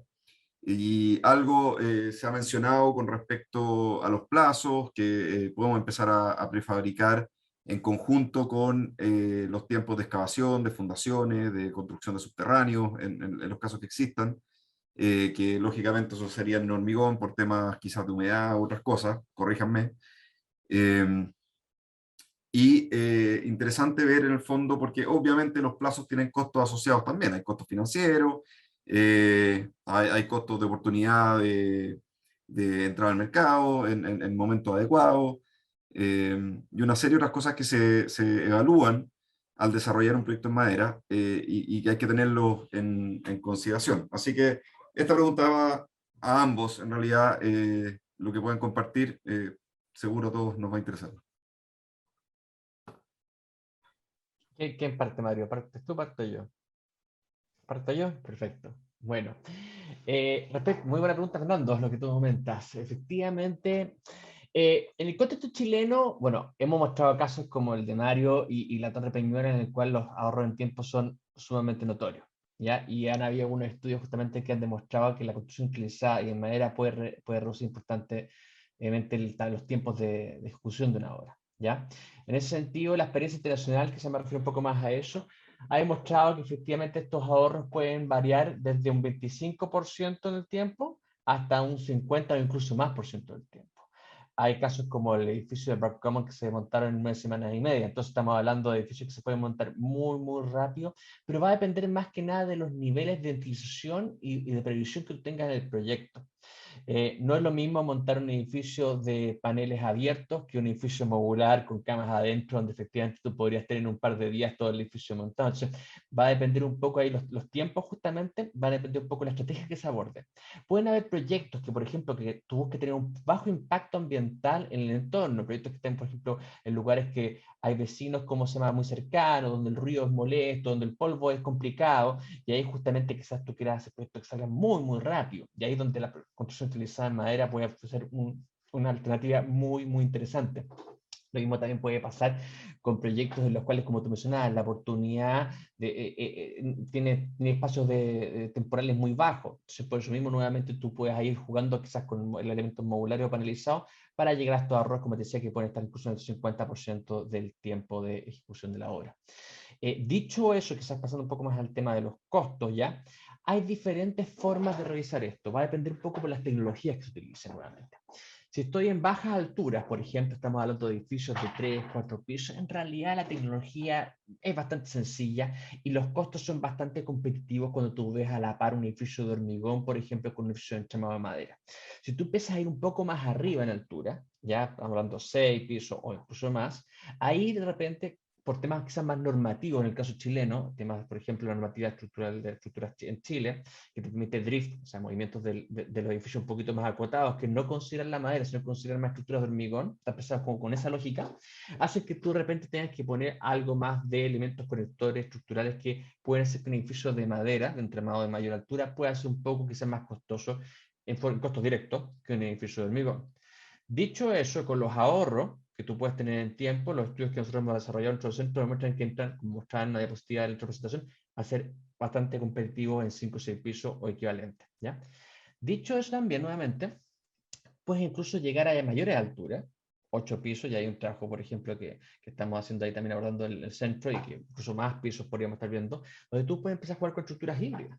Y algo se ha mencionado con respecto a los plazos, que podemos empezar a prefabricar en conjunto con los tiempos de excavación, de fundaciones, de construcción de subterráneos, en los casos que existan, que lógicamente eso sería en hormigón por temas quizás de humedad u otras cosas, corríjanme. Interesante ver en el fondo, porque obviamente los plazos tienen costos asociados también, hay costos financieros, hay costos de oportunidad de entrar al mercado en momentos adecuados, y una serie de otras cosas que se evalúan al desarrollar un proyecto en madera y que hay que tenerlo en consideración. Así que esta pregunta va a ambos, en realidad, lo que pueden compartir, seguro a todos nos va a interesar. ¿Quién parte, Mario? ¿Partes tú o parto yo? ¿Parto yo? Perfecto. Bueno, muy buena pregunta, Fernando, lo que tú comentas. Efectivamente, en el contexto chileno, bueno, hemos mostrado casos como el de Mario y la Torre Peñuela, en el cual los ahorros en tiempo son sumamente notorios, ¿ya? Y han habido algunos estudios justamente que han demostrado que la construcción utilizada y en madera puede reducir importantemente los tiempos de ejecución de una obra, ¿ya? En ese sentido, la experiencia internacional, que se me refiere un poco más a eso, ha demostrado que efectivamente estos ahorros pueden variar desde un 25% del tiempo hasta un 50 o incluso más por ciento del tiempo. Hay casos como el edificio de Bragg Commons que se montaron en 9 semanas y media, entonces estamos hablando de edificios que se pueden montar muy rápido, pero va a depender más que nada de los niveles de utilización y de previsión que tú tengas en el proyecto. No es lo mismo montar un edificio de paneles abiertos que un edificio modular con camas adentro, donde efectivamente tú podrías tener en un par de días todo el edificio montado. Entonces, va a depender un poco ahí los tiempos justamente, va a depender un poco la estrategia que se aborde. Pueden haber proyectos que, por ejemplo, que tú busques tener un bajo impacto ambiental en el entorno, proyectos que estén, por ejemplo, en lugares que hay vecinos, como se llama, muy cercanos, donde el ruido es molesto, donde el polvo es complicado, y ahí justamente quizás tú quieras hacer proyectos que salgan muy rápido, y ahí es donde la construcción utilizada en madera puede ser una alternativa muy interesante. Lo mismo también puede pasar con proyectos en los cuales, como tú mencionabas, la oportunidad tiene espacios temporales muy bajos. Entonces, por eso mismo, nuevamente, tú puedes ir jugando quizás con el elemento modular o panelizado para llegar a estos ahorros, como te decía, que pueden estar incluso en el 50% del tiempo de ejecución de la obra. Dicho eso, quizás pasando un poco más al tema de los costos, ¿ya? Hay diferentes formas de realizar esto. Va a depender un poco por las tecnologías que se utilicen nuevamente. Si estoy en bajas alturas, por ejemplo, estamos hablando de edificios de 3, 4 pisos, en realidad la tecnología es bastante sencilla y los costos son bastante competitivos cuando tú ves a la par un edificio de hormigón, por ejemplo, con un edificio de entramado de madera. Si tú empiezas a ir un poco más arriba en altura, ya estamos hablando 6 pisos o incluso más, ahí de repente, por temas quizás más normativos, en el caso chileno, temas, por ejemplo, la normativa estructural de estructuras en Chile, que te permite drift, o sea, movimientos de los edificios un poquito más acotados, que no consideran la madera, sino consideran más estructuras de hormigón, está pensado con esa lógica, hace que tú de repente tengas que poner algo más de elementos conectores estructurales que pueden ser que un edificio de madera, de entramado de mayor altura, pueda ser un poco quizás más costoso en costos directos que un edificio de hormigón. Dicho eso, con los ahorros que tú puedes tener en tiempo, los estudios que nosotros hemos desarrollado en nuestro centro demuestran que entran, como mostraban en la diapositiva de la presentación, a ser bastante competitivos en 5 o 6 pisos o equivalente, ¿ya? Dicho eso también, nuevamente, puedes incluso llegar a mayores alturas, 8 pisos, y hay un trabajo, por ejemplo, que estamos haciendo ahí también abordando el centro, y que incluso más pisos podríamos estar viendo, donde tú puedes empezar a jugar con estructuras híbridas.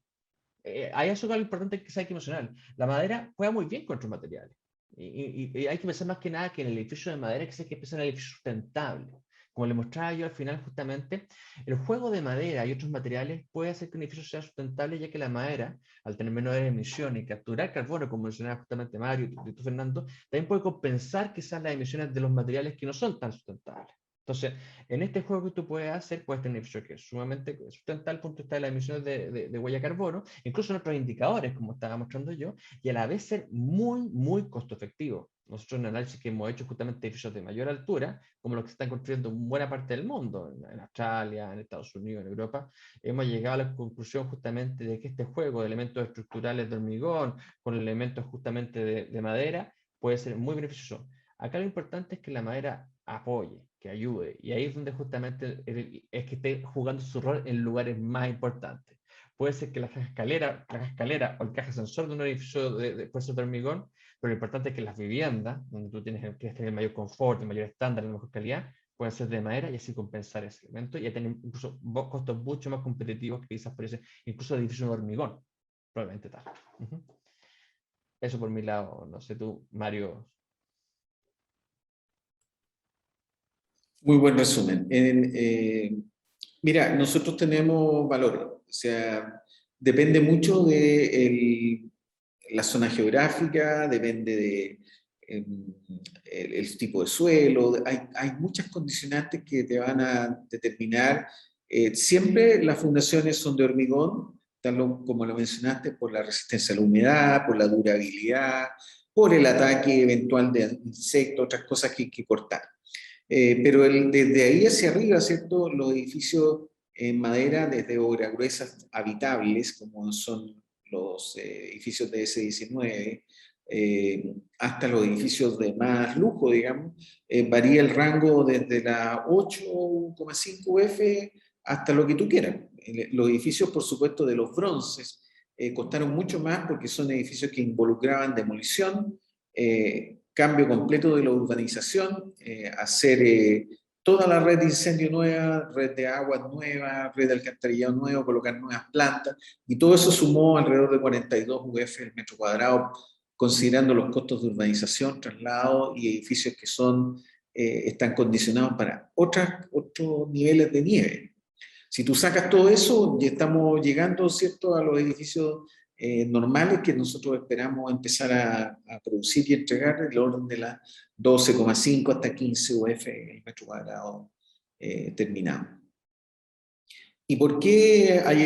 Hay eso algo importante que hay que mencionar. La madera juega muy bien con otros materiales. Y hay que pensar más que nada que en el edificio de madera que hay que pensar en el edificio sustentable. Como le mostraba yo al final, justamente, el juego de madera y otros materiales puede hacer que un edificio sea sustentable, ya que la madera, al tener menores emisiones y capturar carbono, como mencionaba justamente Mario y tú, Fernando, también puede compensar quizás las emisiones de los materiales que no son tan sustentables. Entonces, en este juego que tú puedes hacer, puedes tener un edificio que es sumamente sustentable al punto de vista de las emisiones de huella de carbono, incluso en otros indicadores, como estaba mostrando yo, y a la vez ser muy, muy costo efectivo. Nosotros en el análisis que hemos hecho justamente edificios de mayor altura, como los que se están construyendo en buena parte del mundo, en Australia, en Estados Unidos, en Europa, hemos llegado a la conclusión justamente de que este juego de elementos estructurales de hormigón con elementos justamente de madera puede ser muy beneficioso. Acá lo importante es que la madera apoye, que ayude, y ahí es donde justamente es que esté jugando su rol en lugares más importantes. Puede ser que la caja escalera o el caja sensor de un edificio puede ser de hormigón, pero lo importante es que las viviendas, donde tú tienes que tener el mayor confort, el mayor estándar, la mejor calidad, pueden ser de madera y así compensar ese elemento y tener incluso costos mucho más competitivos que quizás parecen incluso de edificios de hormigón, probablemente tal. Eso por mi lado, no sé tú, Mario. Muy buen resumen. Mira, nosotros tenemos valores, o sea, depende mucho de la zona geográfica, depende de el tipo de suelo, hay muchas condicionantes que te van a determinar. Siempre las fundaciones son de hormigón, tal como lo mencionaste, por la resistencia a la humedad, por la durabilidad, por el ataque eventual de insectos, otras cosas que hay que cortar. Pero desde ahí hacia arriba, ¿cierto? Los edificios en madera, desde obras gruesas habitables, como son los edificios de S19, hasta los edificios de más lujo, digamos, varía el rango desde la 8,5 UF hasta lo que tú quieras. Los edificios, por supuesto, de los bronces costaron mucho más porque son edificios que involucraban demolición, cambio completo de la urbanización, hacer toda la red de incendio nueva, red de agua nueva, red de alcantarillado nuevo, colocar nuevas plantas, y todo eso sumó alrededor de 42 UF el metro cuadrado, considerando los costos de urbanización, traslado y edificios que están condicionados para otros niveles de nieve. Si tú sacas todo eso, ya estamos llegando, ¿cierto?, a los edificios normales que nosotros esperamos empezar a producir y entregar en el orden de las 12,5 hasta 15 UF el metro cuadrado terminado. ¿Y por qué hay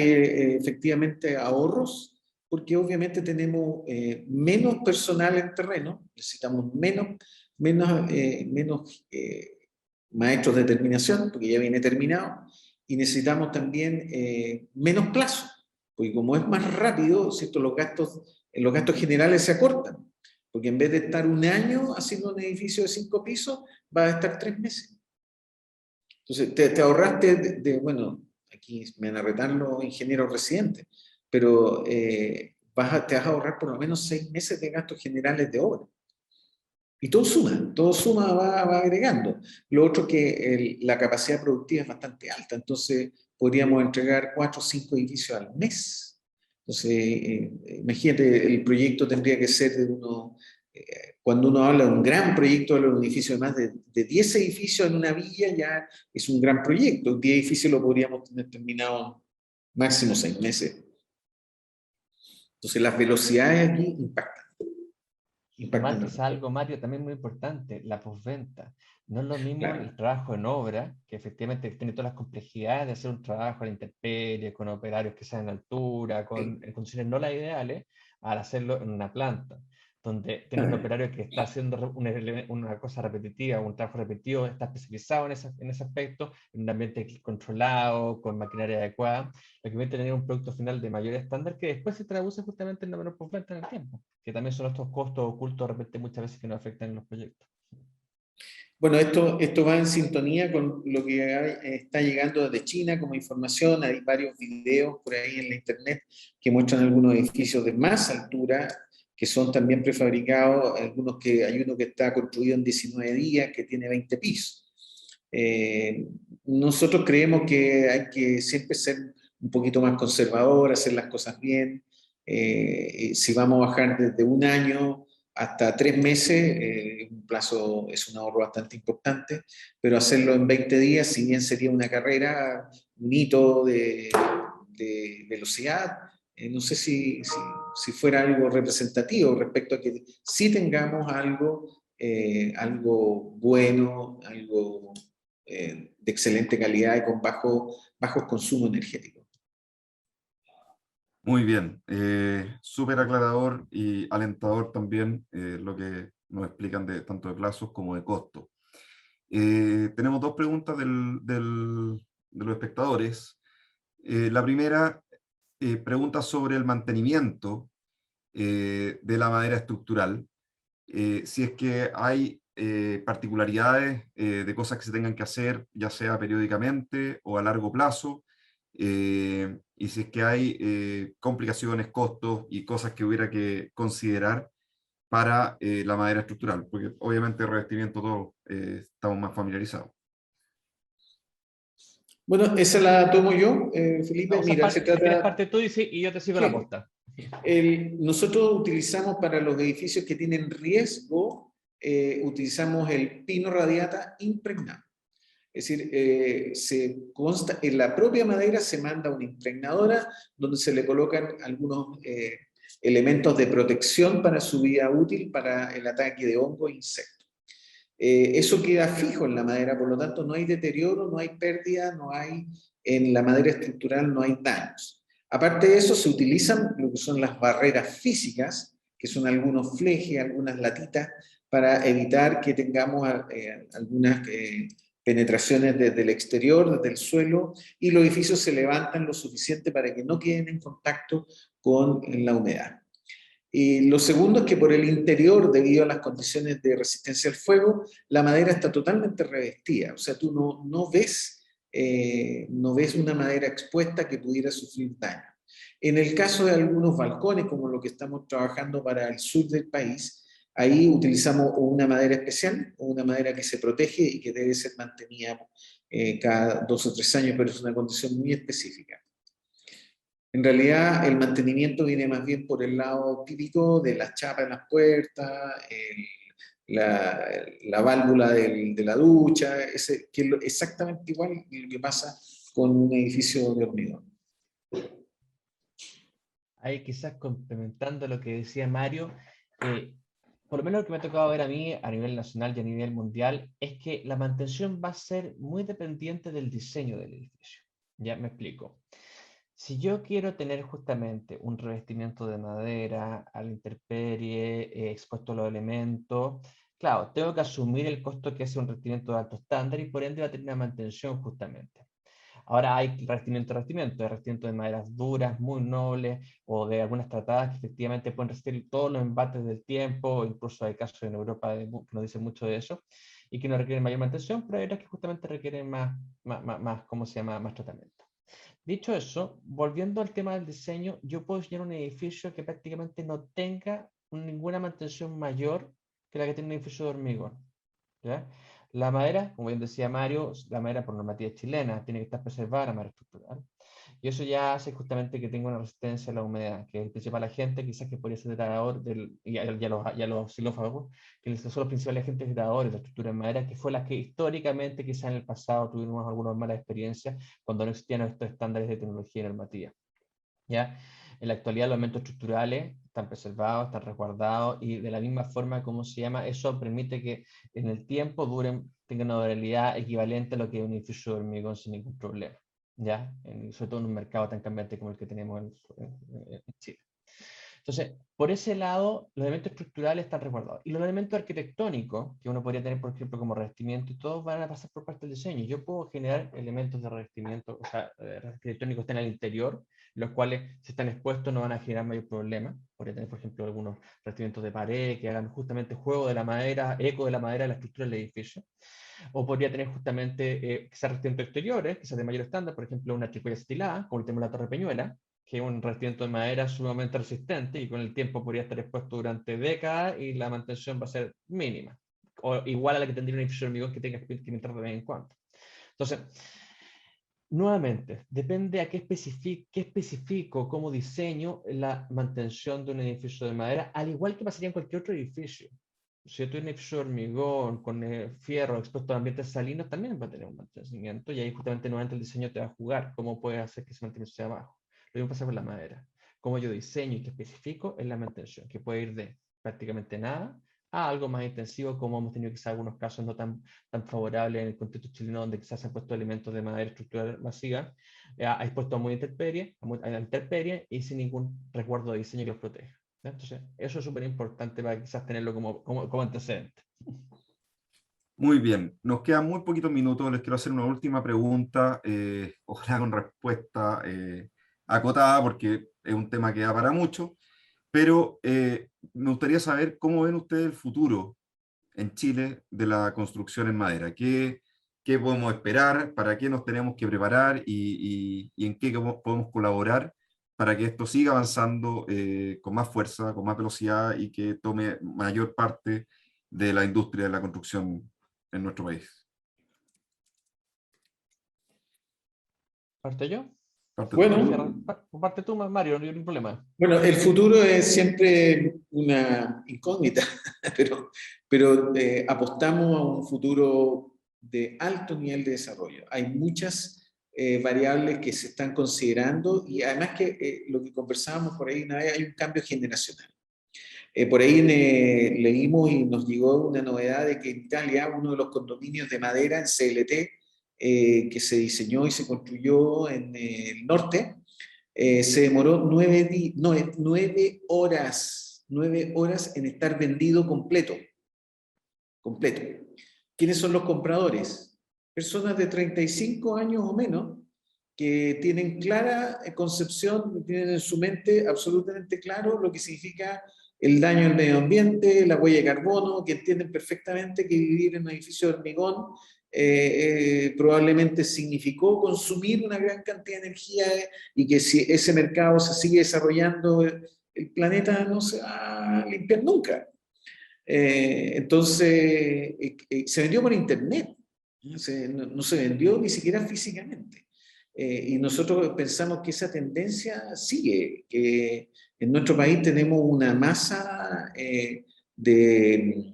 efectivamente ahorros? Porque obviamente tenemos menos personal en terreno, necesitamos menos maestros de terminación, porque ya viene terminado, y necesitamos también menos plazo, porque como es más rápido, ¿cierto? Los gastos generales se acortan, porque en vez de estar un año haciendo un edificio de 5 pisos, va a estar 3 meses. Entonces, te ahorraste bueno, aquí me van a retar los ingenieros residentes, pero te vas a ahorrar por lo menos 6 meses de gastos generales de obra. Y todo suma, va agregando. Lo otro que la capacidad productiva es bastante alta, entonces podríamos entregar 4 o 5 edificios al mes. Entonces, imagínate, el proyecto tendría que ser de uno, cuando uno habla de un gran proyecto, de un edificio de más de 10 edificios en una villa, ya es un gran proyecto. 10 edificios lo podríamos tener terminado en máximo 6 meses. Entonces, las velocidades aquí impactan. Y tomar quizás algo, Mario, también muy importante, la postventa. No es lo mismo Claro. el trabajo en obra, que efectivamente tiene todas las complejidades de hacer un trabajo a la intemperie, con operarios que sean en altura, en condiciones no las ideales, al hacerlo en una planta, donde tiene un operario que está haciendo una cosa repetitiva, un trabajo repetitivo, está especializado en ese aspecto, en un ambiente controlado, con maquinaria adecuada, lo que permite tener un producto final de mayor estándar que después se traduce justamente en la menor postventa en el tiempo, que también son estos costos ocultos de repente muchas veces que nos afectan en los proyectos. Bueno, esto va en sintonía con lo que está llegando desde China como información. Hay varios videos por ahí en la internet que muestran algunos edificios de más altura que son también prefabricados, hay uno que está construido en 19 días, que tiene 20 pisos. Nosotros creemos que hay que siempre ser un poquito más conservador, hacer las cosas bien. Si vamos a bajar desde un año hasta 3 meses, un plazo es un ahorro bastante importante, pero hacerlo en 20 días, si bien sería una carrera, un hito de velocidad, no sé si fuera algo representativo respecto a que sí tengamos algo bueno, algo de excelente calidad y con bajos consumos energéticos. Muy bien, súper aclarador y alentador también lo que nos explican tanto de plazos como de costos. Tenemos 2 preguntas de los espectadores. La primera pregunta sobre el mantenimiento de la madera estructural. Si es que hay particularidades de cosas que se tengan que hacer, ya sea periódicamente o a largo plazo, y si es que hay complicaciones, costos y cosas que hubiera que considerar para la madera estructural, porque obviamente el revestimiento todos estamos más familiarizados. Bueno, esa la tomo yo, Felipe. No, Mira, si quieres parte tú y yo te sigo la posta. Nosotros utilizamos para los edificios que tienen riesgo, utilizamos el pino radiata impregnado. Es decir, se consta, en la propia madera se manda una impregnadora donde se le colocan algunos elementos de protección para su vida útil, para el ataque de hongos e insectos. Eso queda fijo en la madera, por lo tanto no hay deterioro, no hay pérdida, en la madera estructural no hay daños. Aparte de eso, se utilizan lo que son las barreras físicas, que son algunos flejes, algunas latitas, para evitar que tengamos algunas penetraciones desde el exterior, desde el suelo, y los edificios se levantan lo suficiente para que no queden en contacto con la humedad. Y lo segundo es que por el interior, debido a las condiciones de resistencia al fuego, la madera está totalmente revestida. O sea, tú no ves una madera expuesta que pudiera sufrir daño. En el caso de algunos balcones, como lo que estamos trabajando para el sur del país, ahí utilizamos una madera especial, o una madera que se protege y que debe ser mantenida cada 2 o 3 años, pero es una condición muy específica. En realidad, el mantenimiento viene más bien por el lado típico de las chapas en las puertas, la válvula de la ducha, que es exactamente igual lo que pasa con un edificio de hormigón. Ahí quizás complementando lo que decía Mario, por lo menos lo que me ha tocado ver a mí a nivel nacional y a nivel mundial, es que la mantención va a ser muy dependiente del diseño del edificio. Ya me explico. Si yo quiero tener justamente un revestimiento de madera a la intemperie, expuesto a los elementos, claro, tengo que asumir el costo que es un revestimiento de alto estándar y por ende va a tener una mantención justamente. Ahora hay revestimiento de maderas duras, muy nobles, o de algunas tratadas que efectivamente pueden resistir todos los embates del tiempo, incluso hay casos en Europa que nos dicen mucho de eso, y que no requieren mayor mantención, pero hay otras que justamente requieren ¿cómo se llama?, más tratamiento. Dicho eso, volviendo al tema del diseño, yo puedo diseñar un edificio que prácticamente no tenga ninguna mantención mayor que la que tiene un edificio de hormigón, ¿ya? La madera, como bien decía Mario, la madera por normativa chilena tiene que estar preservada, la madera estructural. Y eso ya hace justamente que tenga una resistencia a la humedad, que es el principal agente, quizás que podría ser degradador, y a los xilófagos, que son los principales agentes degradadores de la estructura de madera, que fue las que históricamente, quizás en el pasado, tuvimos algunas malas experiencias cuando no existían estos estándares de tecnología normativa. ¿Ya? En la actualidad los elementos estructurales están preservados, están resguardados, y de la misma forma, ¿cómo se llama? Eso permite que en el tiempo tengan una durabilidad equivalente a lo que es un edificio de hormigón sin ningún problema. ¿Ya? Sobre todo en un mercado tan cambiante como el que tenemos en Chile. Entonces, por ese lado, los elementos estructurales están resguardados. Y los elementos arquitectónicos, que uno podría tener, por ejemplo, como revestimiento, y todos van a pasar por parte del diseño. Yo puedo generar elementos de revestimiento, o sea, arquitectónicos que estén al interior, los cuales, si están expuestos, no van a generar mayor problema. Podría tener, por ejemplo, algunos revestimientos de pared que hagan justamente juego de la madera, eco de la madera de la estructura del edificio. O podría tener justamente quizás revestimientos exteriores, quizás de mayor estándar, por ejemplo, una tricoya estilada, como el tema de la Torre Peñuela, que es un revestimiento de madera sumamente resistente y con el tiempo podría estar expuesto durante décadas y la mantención va a ser mínima, o igual a la que tendría un edificio de hormigón que tenga que pintar de vez en cuando. Entonces, nuevamente, depende a qué especifico como diseño la mantención de un edificio de madera, al igual que pasaría en cualquier otro edificio. Si yo tengo un edificio de hormigón con fierro expuesto a ambientes salinos, también va a tener un mantenimiento, y ahí justamente nuevamente el diseño te va a jugar cómo puede hacer que ese mantenimiento sea bajo. Lo mismo pasa con la madera. Cómo yo diseño y que especifico es la mantención, que puede ir de prácticamente nada a algo más intensivo, como hemos tenido quizás algunos casos no tan favorables en el contexto chileno, donde quizás se han puesto elementos de madera estructural masiva, expuestos a muy intemperie y sin ningún resguardo de diseño que los proteja. Entonces, eso es súper importante para quizás tenerlo como antecedente. Muy bien, nos quedan muy poquitos minutos. Les quiero hacer una última pregunta, ojalá con respuesta acotada, porque es un tema que da para mucho, pero me gustaría saber cómo ven ustedes el futuro en Chile de la construcción en madera. ¿Qué podemos esperar? ¿Para qué nos tenemos que preparar? Y en qué podemos colaborar para que esto siga avanzando con más fuerza, con más velocidad, y que tome mayor parte de la industria de la construcción en nuestro país? ¿Parte yo? Parte Bueno, Parte tú, Mario, no hay ningún problema. bueno, el futuro es siempre una incógnita, pero apostamos a un futuro de alto nivel de desarrollo. Hay muchas variables que se están considerando, y además que lo que conversábamos por ahí una vez, hay un cambio generacional. Por ahí leímos y nos llegó una novedad de que en Italia uno de los condominios de madera en CLT que se diseñó y se construyó en el norte, se demoró 9 horas en estar vendido completo. ¿Quiénes son los compradores? Personas de 35 años o menos que tienen clara concepción, tienen en su mente absolutamente claro lo que significa el daño al medio ambiente, la huella de carbono, que entienden perfectamente que vivir en un edificio de hormigón probablemente significó consumir una gran cantidad de energía, y que si ese mercado se sigue desarrollando, el planeta no se va a limpiar nunca. Entonces, se vendió por internet, no se vendió ni siquiera físicamente. Y nosotros pensamos que esa tendencia sigue, que en nuestro país tenemos una masa de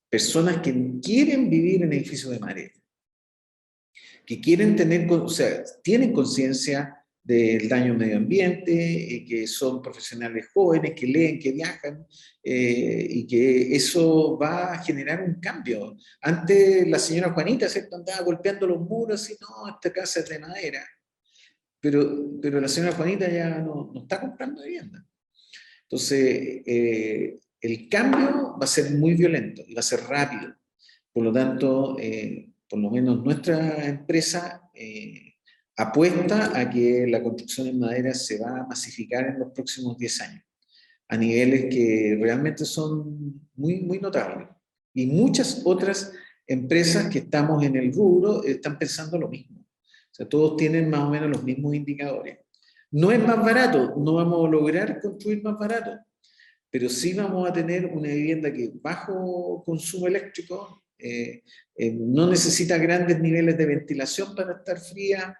personas que quieren vivir en edificios de madera, que quieren tener, o sea, tienen conciencia del daño al medio ambiente, que son profesionales jóvenes, que leen, que viajan, y que eso va a generar un cambio. Antes la señora Juanita, ¿cierto?, andaba golpeando los muros y no, esta casa es de madera. Pero la señora Juanita ya no está comprando vivienda. Entonces, el cambio va a ser muy violento y va a ser rápido. Por lo tanto, por lo menos nuestra empresa apuesta a que la construcción en madera se va a masificar en los próximos 10 años, a niveles que realmente son muy, muy notables. Y muchas otras empresas que estamos en el rubro están pensando lo mismo. O sea, todos tienen más o menos los mismos indicadores. No es más barato, no vamos a lograr construir más barato, pero sí vamos a tener una vivienda que bajo consumo eléctrico, No necesita grandes niveles de ventilación para estar fría,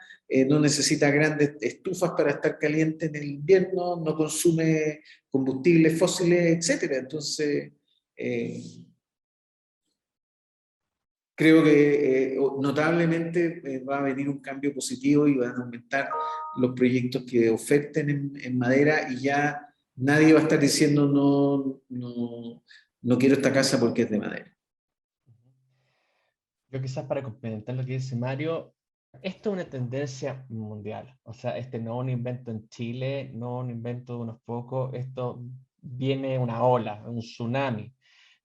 no necesita grandes estufas para estar caliente en el invierno, no consume combustibles fósiles, etc. Entonces, creo que notablemente va a venir un cambio positivo y van a aumentar los proyectos que oferten en madera, y ya nadie va a estar diciendo no quiero esta casa porque es de madera. Yo quizás para complementar lo que dice Mario, esto es una tendencia mundial. O sea, este no es un invento en Chile, no es un invento de unos pocos, esto viene una ola, un tsunami.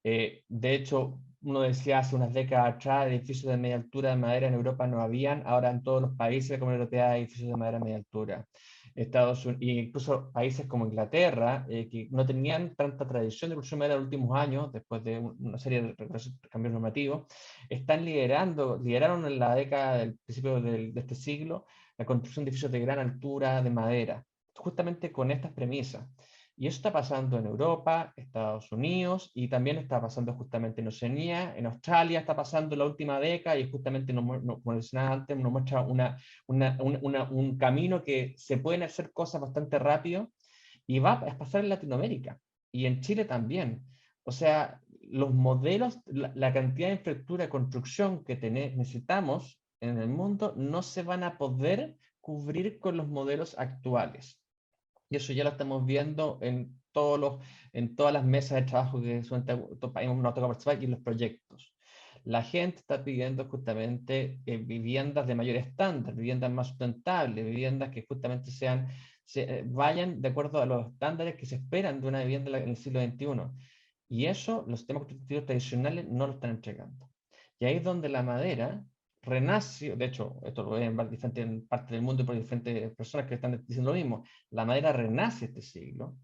De hecho, uno decía hace unas décadas atrás, edificios de media altura de madera en Europa no habían, ahora en todos los países de la Comunidad Europea hay edificios de madera de media altura. Estados Unidos, e incluso países como Inglaterra, que no tenían tanta tradición de construcción de madera en los últimos años, después de una serie de cambios normativos, lideraron en la década del principio de este siglo la construcción de edificios de gran altura de madera, justamente con estas premisas. Y eso está pasando en Europa, Estados Unidos, y también está pasando justamente en Oceanía, en Australia está pasando en la última década, y justamente, como mencionaba antes, nos muestra un camino que se pueden hacer cosas bastante rápido, y va a pasar en Latinoamérica, y en Chile también. O sea, los modelos, la cantidad de infraestructura de construcción que necesitamos en el mundo no se van a poder cubrir con los modelos actuales. Y eso ya lo estamos viendo en todas las mesas de trabajo que nos toca participar y en los proyectos. La gente está pidiendo justamente viviendas de mayor estándar, viviendas más sustentables, viviendas que justamente vayan de acuerdo a los estándares que se esperan de una vivienda en el siglo XXI. Y eso los sistemas constructivos tradicionales no lo están entregando. Y ahí es donde la madera renace. De hecho, esto lo ven en diferentes partes del mundo y por diferentes personas que están diciendo lo mismo. La madera renace este siglo,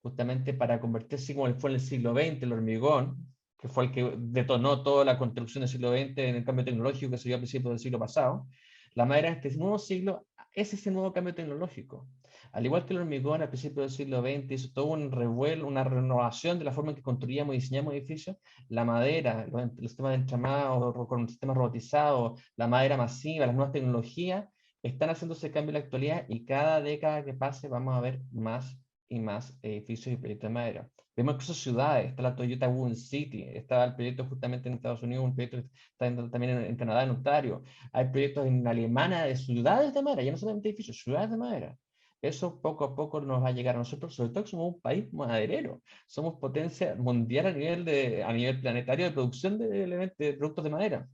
justamente para convertirse como fue en el siglo XX, el hormigón, que fue el que detonó toda la construcción del siglo XX en el cambio tecnológico que se dio a principios del siglo pasado. La madera en este nuevo siglo es ese nuevo cambio tecnológico. Al igual que el hormigón al principio del siglo XX hizo todo un revuelo, una renovación de la forma en que construíamos y diseñamos edificios, la madera, los sistemas de entramado con sistemas robotizados, la madera masiva, las nuevas tecnologías, están haciendo ese cambio en la actualidad, y cada década que pase vamos a ver más y más edificios y proyectos de madera. Vemos incluso ciudades, está la Toyota Wood City, está el proyecto justamente en Estados Unidos, un proyecto que está también en Canadá, en Ontario. Hay proyectos en Alemania de ciudades de madera, ya no solamente edificios, ciudades de madera. Eso poco a poco nos va a llegar a nosotros, sobre todo que somos un país maderero. Somos potencia mundial a nivel planetario de producción de productos de madera.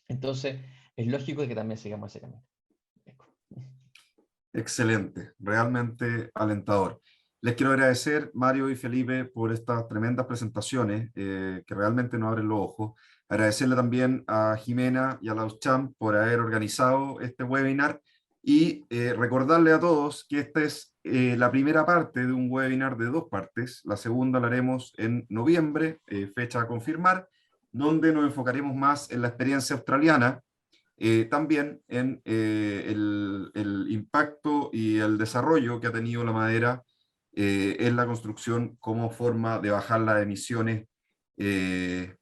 Entonces, es lógico que también sigamos ese camino. Excelente, realmente alentador. Les quiero agradecer, Mario y Felipe, por estas tremendas presentaciones que realmente nos abren los ojos. Agradecerle también a Jimena y a la USCHAM por haber organizado este webinar, y recordarle a todos que esta es la primera parte de un webinar de 2 partes. La segunda la haremos en noviembre, fecha a confirmar, donde nos enfocaremos más en la experiencia australiana, también en el impacto y el desarrollo que ha tenido la madera en la construcción como forma de bajar las emisiones de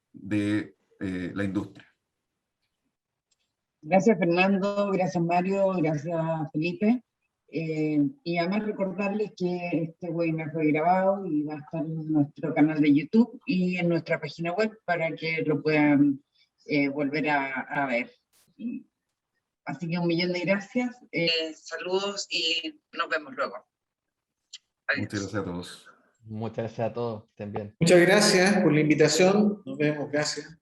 la industria. Gracias, Fernando, gracias, Mario, gracias, Felipe. Y además recordarles que este webinar fue grabado y va a estar en nuestro canal de YouTube y en nuestra página web para que lo puedan volver a ver. Así que 1.000.000 de gracias. Saludos y nos vemos luego. Adiós. Muchas gracias a todos. Muchas gracias a todos. Estén bien. Muchas gracias por la invitación. Nos vemos. Gracias.